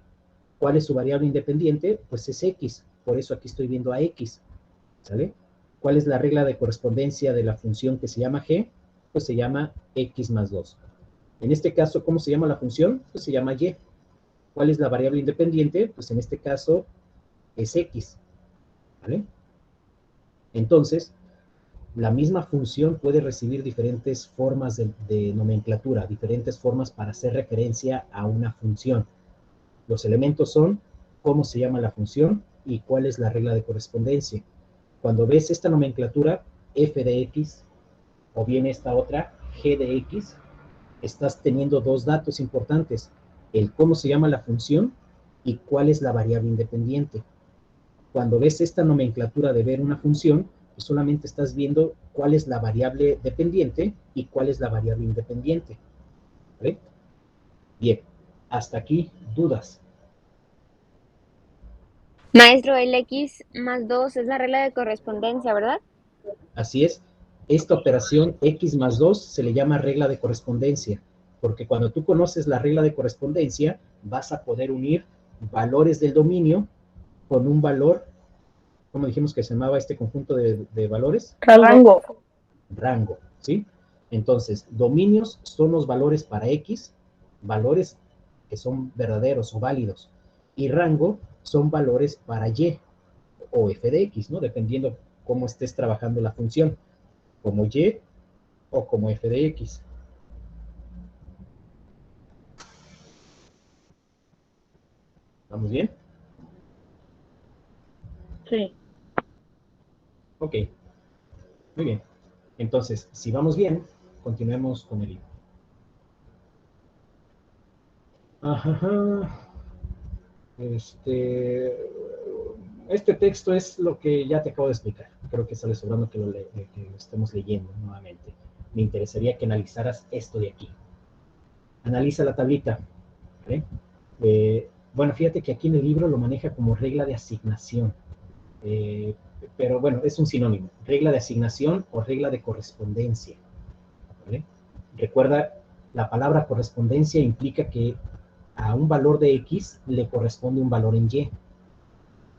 [SPEAKER 1] ¿Cuál es su variable independiente? Pues es X. Por eso aquí estoy viendo a X. ¿Sale? ¿Cuál es la regla de correspondencia de la función que se llama G? Pues se llama X más 2. En este caso, ¿cómo se llama la función? Pues se llama Y. ¿Cuál es la variable independiente? Pues en este caso es X. ¿Vale? Entonces, la misma función puede recibir diferentes formas de nomenclatura, diferentes formas para hacer referencia a una función. Los elementos son cómo se llama la función y cuál es la regla de correspondencia. Cuando ves esta nomenclatura, f de X, o bien esta otra, g de X, estás teniendo dos datos importantes, el cómo se llama la función y cuál es la variable independiente. cuando ves esta nomenclatura de ver una función, pues solamente estás viendo cuál es la variable dependiente y cuál es la variable independiente. ¿Vale? Bien, hasta aquí, dudas.
[SPEAKER 6] Maestro, el x más 2 es la regla de correspondencia, ¿verdad?
[SPEAKER 1] Así es, esta operación x más 2 se le llama regla de correspondencia, porque cuando tú conoces la regla de correspondencia, vas a poder unir valores del dominio con un valor, ¿cómo dijimos que se llamaba este conjunto de valores?
[SPEAKER 2] Rango.
[SPEAKER 1] Rango, ¿sí? Entonces, dominios son los valores para x, valores que son verdaderos o válidos, y rango son valores para y o f de x, ¿no? Dependiendo cómo estés trabajando la función, como y o como f de x. ¿Vamos bien?
[SPEAKER 2] Sí.
[SPEAKER 1] Ok, muy bien. Entonces, si vamos bien, continuemos con el libro. Ajá. Este texto es lo que ya te acabo de explicar. Creo que sale sobrando que lo estemos leyendo nuevamente. Me interesaría que analizaras esto de aquí. Analiza la tablita. ¿Okay? Bueno, fíjate que aquí en el libro lo maneja como regla de asignación. Pero bueno, es un sinónimo. Regla de asignación o regla de correspondencia. ¿Vale? Recuerda, la palabra correspondencia implica que a un valor de X le corresponde un valor en Y.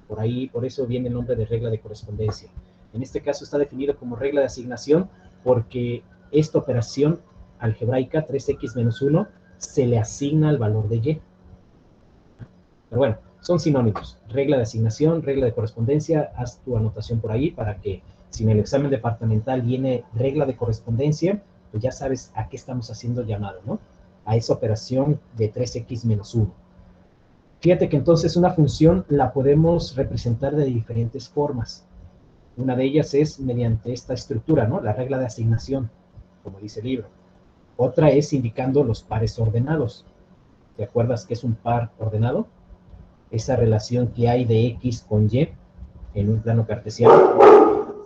[SPEAKER 1] Por ahí, por eso viene el nombre de regla de correspondencia. En este caso está definido como regla de asignación porque esta operación algebraica 3x menos 1 se le asigna al valor de Y. Pero bueno, son sinónimos. Regla de asignación, regla de correspondencia, haz tu anotación por ahí para que si en el examen departamental viene regla de correspondencia, pues ya sabes a qué estamos haciendo llamado, ¿no? A esa operación de 3x menos 1. Fíjate que entonces una función la podemos representar de diferentes formas. Una de ellas es mediante esta estructura, ¿no? La regla de asignación, como dice el libro. Otra es indicando los pares ordenados. ¿Te acuerdas qué es un par ordenado? Esa relación que hay de X con Y en un plano cartesiano,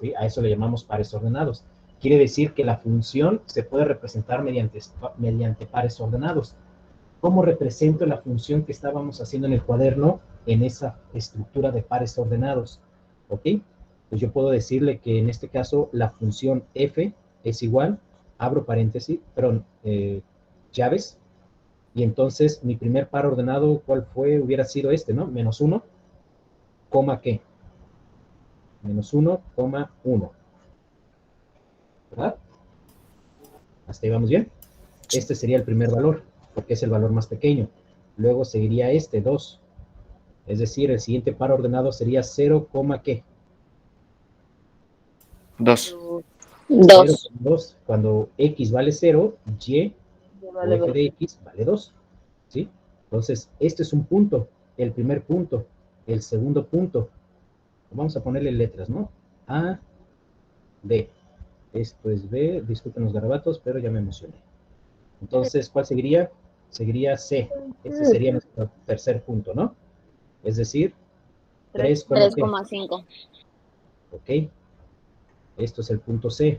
[SPEAKER 1] ¿sí? A eso le llamamos pares ordenados. Quiere decir que la función se puede representar mediante pares ordenados. ¿Cómo represento la función que estábamos haciendo en el cuaderno en esa estructura de pares ordenados? ¿Ok? Pues yo puedo decirle que en este caso la función f es igual, abro paréntesis, perdón, llaves, y entonces mi primer par ordenado, ¿cuál fue? Hubiera sido este, ¿no? Menos 1, coma ¿qué? Menos 1, coma 1. ¿Verdad? ¿Hasta ahí vamos bien? Este sería el primer valor, porque es el valor más pequeño. Luego seguiría este, 2. Es decir, el siguiente par ordenado sería 0, ¿qué?
[SPEAKER 8] 2.
[SPEAKER 6] 2.
[SPEAKER 1] Cuando x vale 0, y
[SPEAKER 2] Vale,
[SPEAKER 1] o f de x vale 2. ¿Sí? Entonces, este es un punto, el primer punto. El segundo punto, vamos a ponerle letras, ¿no? A, B. Esto es B, disculpen los garabatos, pero ya me emocioné. Entonces, ¿cuál seguiría? Seguiría C. Ese sería nuestro tercer punto, ¿no? Es decir,
[SPEAKER 6] 3,5.
[SPEAKER 1] Ok. Esto es el punto C.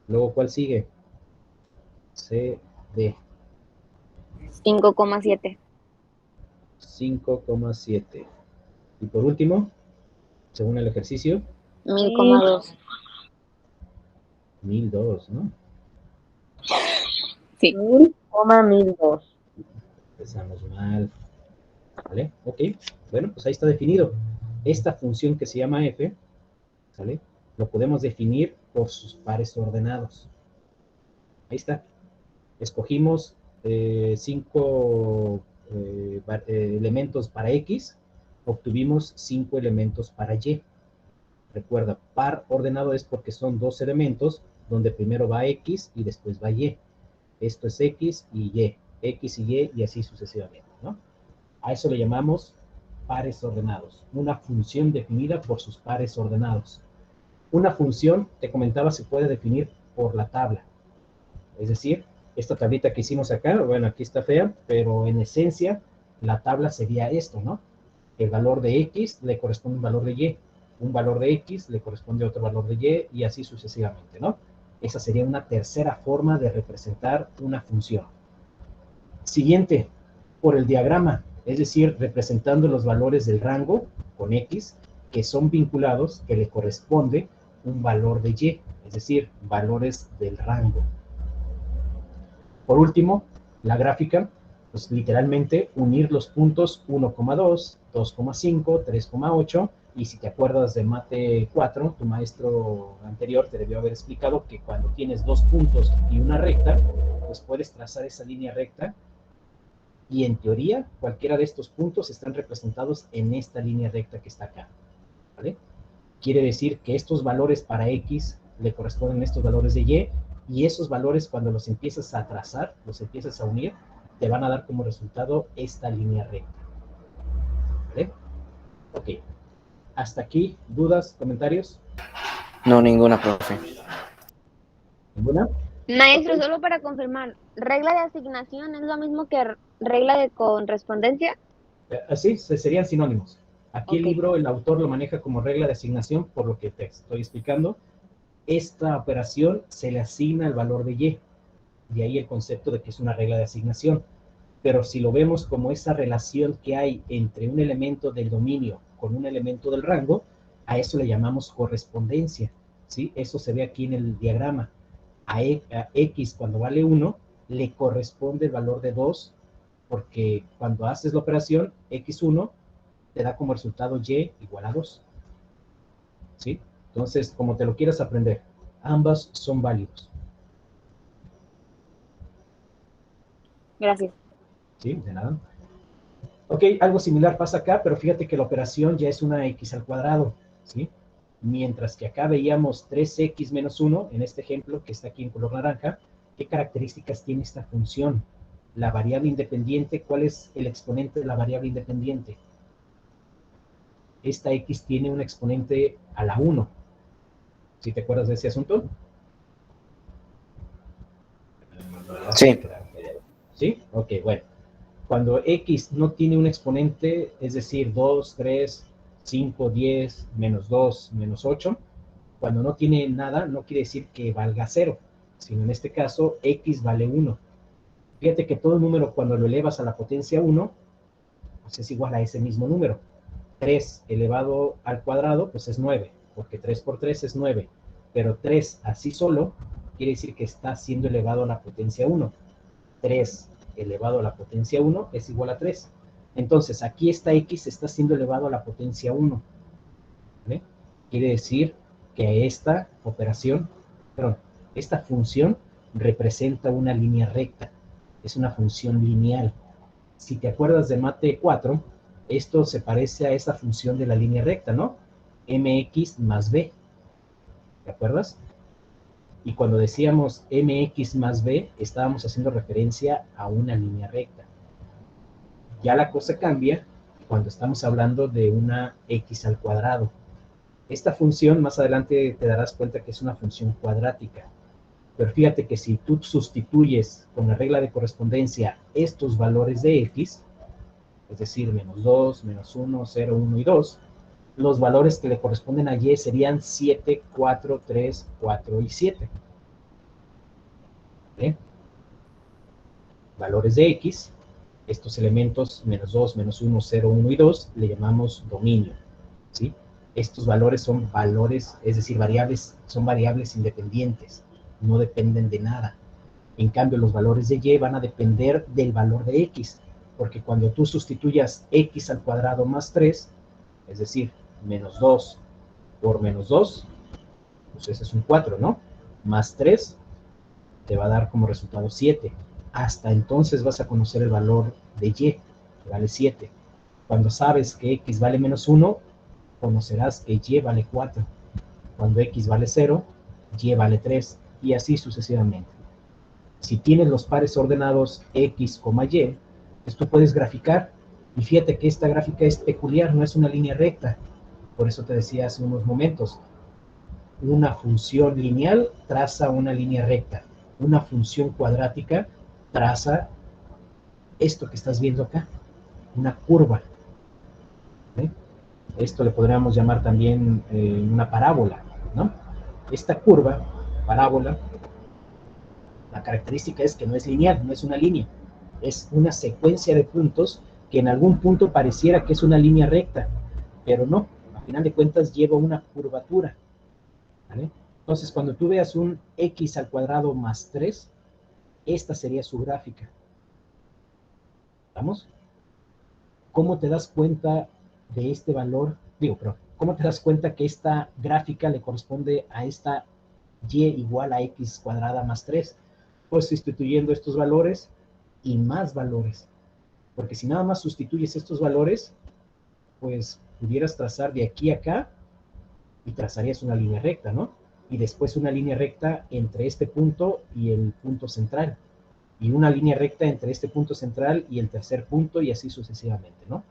[SPEAKER 1] Luego, ¿cuál sigue? C, D.
[SPEAKER 6] 5,7.
[SPEAKER 1] 5,7. Y por último, según el ejercicio,
[SPEAKER 6] 1000,2.
[SPEAKER 1] 1002, ¿no?
[SPEAKER 6] Sí.
[SPEAKER 2] 1000,1002.
[SPEAKER 1] Empezamos mal. ¿Vale? Ok. Bueno, pues ahí está definido. Esta función que se llama f, ¿sale? Lo podemos definir por sus pares ordenados. Ahí está. Escogimos 5 elementos para x, obtuvimos 5 elementos para y. Recuerda, par ordenado es porque son 2 elementos donde primero va x y después va y. Esto es x y y así sucesivamente, ¿no? A eso le llamamos pares ordenados, una función definida por sus pares ordenados. Una función, te comentaba, se puede definir por la tabla. Es decir, esta tablita que hicimos acá, bueno, aquí está fea, pero en esencia la tabla sería esto, ¿no? el valor de X le corresponde un valor de Y, un valor de X le corresponde a otro valor de Y, y así sucesivamente, ¿no? Esa sería una tercera forma de representar una función. Siguiente, por el diagrama, es decir, representando los valores del rango con X, que son vinculados, que le corresponde un valor de Y, es decir, valores del rango. Por último, la gráfica, pues literalmente unir los puntos 1,2, 2,5, 3,8, y si te acuerdas de Mate 4, tu maestro anterior te debió haber explicado que cuando tienes dos puntos y una recta, pues puedes trazar esa línea recta, y en teoría, cualquiera de estos puntos están representados en esta línea recta que está acá, ¿vale? Quiere decir que estos valores para X le corresponden a estos valores de Y, y esos valores cuando los empiezas a trazar, los empiezas a unir, te van a dar como resultado esta línea recta. ¿Vale? Ok. Hasta aquí, ¿dudas, comentarios?
[SPEAKER 8] No, ninguna, profe.
[SPEAKER 1] ¿Ninguna?
[SPEAKER 6] Maestro, solo para confirmar, ¿regla de asignación es lo mismo que regla de correspondencia?
[SPEAKER 1] Así, serían sinónimos. Aquí el
[SPEAKER 6] Ok.
[SPEAKER 1] libro, el autor lo maneja como regla de asignación, por lo que te estoy explicando. Esta operación se le asigna el valor de Y, de ahí el concepto de que es una regla de asignación. Pero si lo vemos como esa relación que hay entre un elemento del dominio con un elemento del rango, a eso le llamamos correspondencia, ¿sí? Eso se ve aquí en el diagrama. A X cuando vale 1, le corresponde el valor de 2, porque cuando haces la operación, X1 te da como resultado Y igual a 2, ¿sí? Entonces, como te lo quieras aprender, ambas son válidos.
[SPEAKER 6] Gracias.
[SPEAKER 1] ¿Sí? De nada. Ok, algo similar pasa acá, pero fíjate que la operación ya es una X al cuadrado, ¿sí? Mientras que acá veíamos 3X menos 1, en este ejemplo que está aquí en color naranja, ¿qué características tiene esta función? La variable independiente, ¿cuál es el exponente de la variable independiente? Esta X tiene un exponente a la 1. ¿Sí te acuerdas de ese asunto?
[SPEAKER 8] Sí.
[SPEAKER 1] ¿Sí? Ok, bueno. Cuando X no tiene un exponente, es decir, 2, 3, 5, 10, menos 2, menos 8, cuando no tiene nada, no quiere decir que valga 0, sino en este caso, X vale 1. Fíjate que todo número, cuando lo elevas a la potencia 1, pues es igual a ese mismo número. 3 elevado al cuadrado, pues es 9, porque 3 por 3 es 9. Pero 3 así solo, quiere decir que está siendo elevado a la potencia 1. 3 elevado a la potencia 1 es igual a 3. Entonces, aquí esta X está siendo elevado a la potencia 1. ¿Vale? Quiere decir que esta operación, perdón, esta función representa una línea recta. Es una función lineal. Si te acuerdas de Mate 4, esto se parece a esa función de la línea recta, ¿no? Mx más b. ¿Te acuerdas? Y cuando decíamos mx más b, estábamos haciendo referencia a una línea recta. Ya la cosa cambia cuando estamos hablando de una x al cuadrado. Esta función, más adelante te darás cuenta que es una función cuadrática. Pero fíjate que si tú sustituyes con la regla de correspondencia estos valores de x, es decir, menos 2, menos 1, 0, 1 y 2, los valores que le corresponden a y serían 7, 4, 3, 4 y 7. ¿Eh? Valores de x, estos elementos, menos 2, menos 1, 0, 1 y 2, le llamamos dominio, ¿sí? Estos valores son valores, es decir, variables, son variables independientes, no dependen de nada. En cambio, los valores de y van a depender del valor de x, porque cuando tú sustituyas x al cuadrado más 3, es decir, menos 2 por menos 2, pues ese es un 4, ¿no? Más 3 te va a dar como resultado 7. Hasta entonces vas a conocer el valor de y, que vale 7. Cuando sabes que x vale menos 1, conocerás que y vale 4. Cuando x vale 0, y vale 3, y así sucesivamente. Si tienes los pares ordenados x, y, pues tú puedes graficar, y fíjate que esta gráfica es peculiar, no es una línea recta. Por eso te decía hace unos momentos, una función lineal traza una línea recta, una función cuadrática traza esto que estás viendo acá, una curva. Esto le podríamos llamar también una parábola, ¿no? Esta curva, parábola, la característica es que no es lineal, no es una línea, es una secuencia de puntos que en algún punto pareciera que es una línea recta, pero no, a final de cuentas lleva una curvatura, ¿vale? Entonces, cuando tú veas un x al cuadrado más 3, esta sería su gráfica. ¿Vamos? ¿Cómo te das cuenta de este valor? Pero ¿cómo te das cuenta que esta gráfica le corresponde a esta y igual a x cuadrada más 3? Pues sustituyendo estos valores y más valores. Porque si nada más sustituyes estos valores, pues pudieras trazar de aquí a acá y trazarías una línea recta, ¿no? Y después una línea recta entre este punto y el punto central. Y una línea recta entre este punto central y el tercer punto y así sucesivamente, ¿no?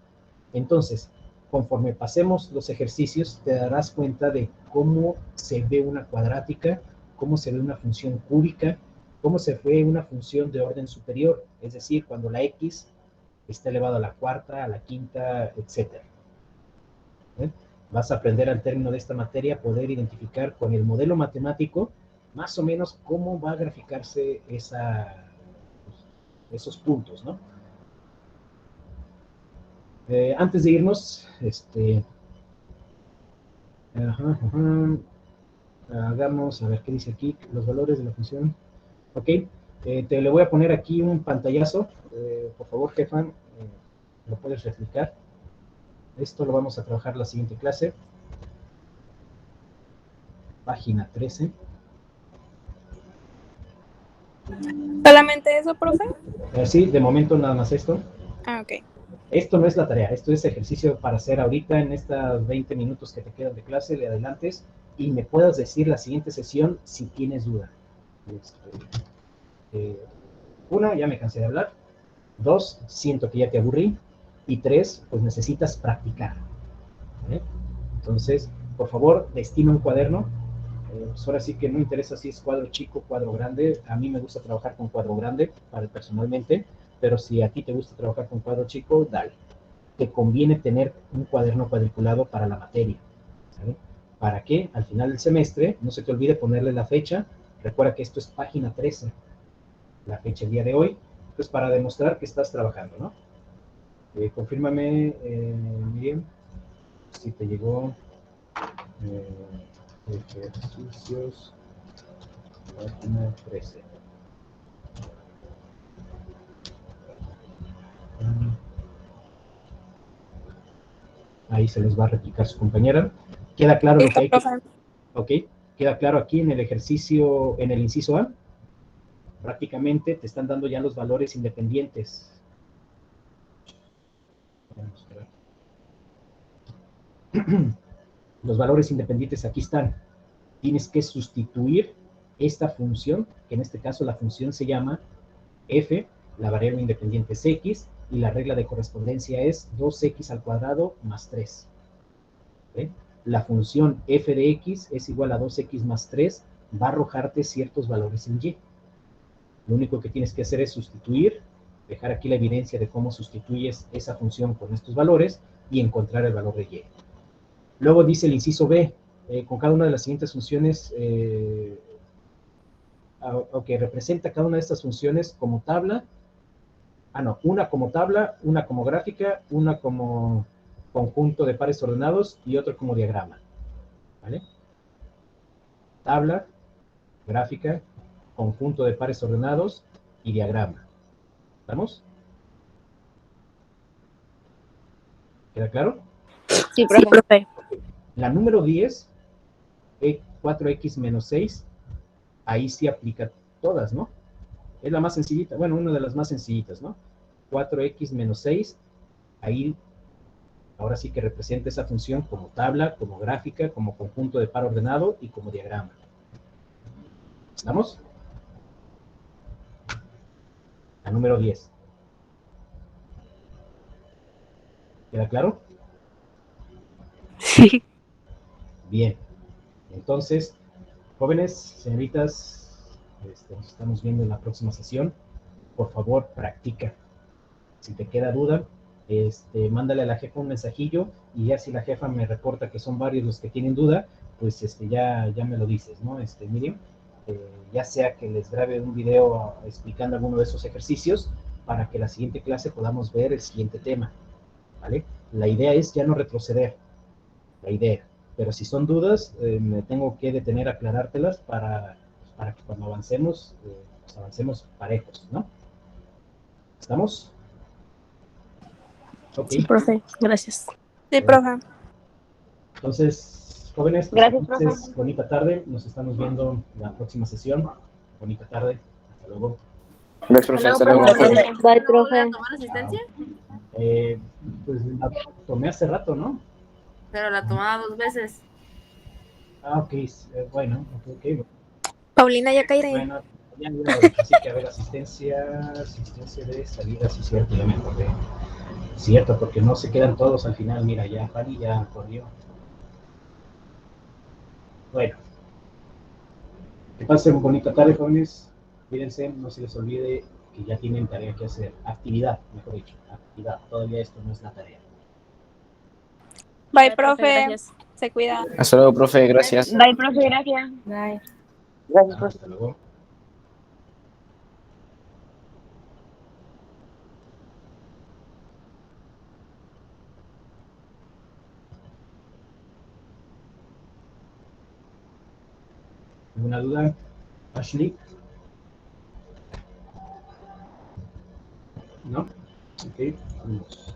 [SPEAKER 1] Entonces, conforme pasemos los ejercicios, te darás cuenta de cómo se ve una cuadrática, cómo se ve una función cúbica, cómo se ve una función de orden superior, es decir, cuando la x está elevado a la cuarta, a la quinta, etc. Vas a aprender al término de esta materia a poder identificar con el modelo matemático más o menos cómo va a graficarse esos puntos, ¿no? Antes de irnos, hagamos, a ver qué dice aquí, los valores de la función. Ok, te le voy a poner aquí un pantallazo, por favor, jefa, lo puedes replicar. Esto lo vamos a trabajar la siguiente clase. Página 13.
[SPEAKER 9] ¿Solamente eso, profe?
[SPEAKER 1] Sí, de momento nada más esto.
[SPEAKER 9] Ah, ok.
[SPEAKER 1] Esto no es la tarea, esto es ejercicio para hacer ahorita en estos 20 minutos que te quedan de clase, le adelantes y me puedas decir la siguiente sesión si tienes duda. Una, ya me cansé de hablar. Dos, siento que ya te aburrí. Y tres, pues necesitas practicar. ¿Vale? Entonces, por favor, destina un cuaderno. Pues ahora sí que no interesa si es cuadro chico, cuadro grande. A mí me gusta trabajar con cuadro grande, personalmente, pero si a ti te gusta trabajar con cuadro chico, dale. Te conviene tener un cuaderno cuadriculado para la materia. ¿Sabe? ¿Para qué? Al final del semestre, no se te olvide ponerle la fecha. Recuerda que esto es página 13, la fecha el día de hoy, pues para demostrar que estás trabajando, ¿no? Confírmame, Miriam, si te llegó ejercicios, página 13. Ahí se les va a replicar su compañera. ¿Queda claro lo que hay que... Ok, queda claro aquí en el ejercicio, en el inciso A. Prácticamente te están dando ya los valores independientes. Los valores independientes aquí están. Tienes que sustituir esta función, que en este caso la función se llama f, la variable independiente es x, y la regla de correspondencia es 2x al cuadrado más 3. ¿Okay? La función f de x es igual a 2x más 3, va a arrojarte ciertos valores en y. Lo único que tienes que hacer es sustituir, dejar aquí la evidencia de cómo sustituyes esa función con estos valores y encontrar el valor de y. Luego dice el inciso B, con cada una de las siguientes funciones, representa cada una de estas funciones como tabla, una como tabla, una como gráfica, una como conjunto de pares ordenados y otro como diagrama, ¿vale? Tabla, gráfica, conjunto de pares ordenados y diagrama. ¿Estamos? ¿Queda claro?
[SPEAKER 7] Sí, profe.
[SPEAKER 1] La número 10, 4x menos 6, ahí sí aplica todas, ¿no? Es la más sencillita, bueno, una de las más sencillitas, ¿no? 4x menos 6, ahí ahora sí que representa esa función como tabla, como gráfica, como conjunto de par ordenado y como diagrama. ¿Estamos? La número 10. ¿Queda claro?
[SPEAKER 7] Sí.
[SPEAKER 1] Bien. Entonces, jóvenes, señoritas, nos estamos viendo en la próxima sesión. Por favor, practica. Si te queda duda, mándale a la jefa un mensajillo y ya si la jefa me reporta que son varios los que tienen duda, pues ya me lo dices, ¿no? Miriam, ya sea que les grabe un video explicando alguno de esos ejercicios para que la siguiente clase podamos ver el siguiente tema, ¿vale? La idea es ya no retroceder, la idea, pero si son dudas, me tengo que detener a aclarártelas para que cuando avancemos, pues avancemos parejos, ¿no? ¿Estamos? Ok.
[SPEAKER 7] Sí, profe, gracias.
[SPEAKER 9] Sí, profe.
[SPEAKER 1] Entonces, jóvenes, pues,
[SPEAKER 2] Gracias,
[SPEAKER 1] entonces,
[SPEAKER 2] profe.
[SPEAKER 1] bonita tarde, nos estamos viendo en la próxima sesión. Bonita tarde, hasta luego.
[SPEAKER 8] Gracias, profe. Hasta luego.
[SPEAKER 2] Bye, profe.
[SPEAKER 5] ¿A tomar asistencia?
[SPEAKER 1] Pues la tomé hace rato, ¿no?
[SPEAKER 5] Pero la tomaba 2 veces.
[SPEAKER 1] Ok, bueno, ok.
[SPEAKER 9] Paulina ya caeré.
[SPEAKER 1] Bueno, ya así que a ver, asistencia de salida, sí, cierto, ya me acordé. Cierto, porque no se quedan todos al final, mira, ya Fanny ya corrió. Bueno, que pasen bonita tarde, jóvenes. Cuídense, no se les olvide que ya tienen tarea que hacer. Actividad, mejor dicho, actividad. Todavía esto no es la tarea.
[SPEAKER 9] Bye, profe.
[SPEAKER 7] Gracias.
[SPEAKER 9] Se cuida.
[SPEAKER 8] Hasta luego, profe. Gracias.
[SPEAKER 2] Bye, profe, gracias.
[SPEAKER 5] Bye.
[SPEAKER 2] Gracias, profe.
[SPEAKER 1] Hasta luego. ¿Alguna duda, Ashley? ¿No? Ok, vamos.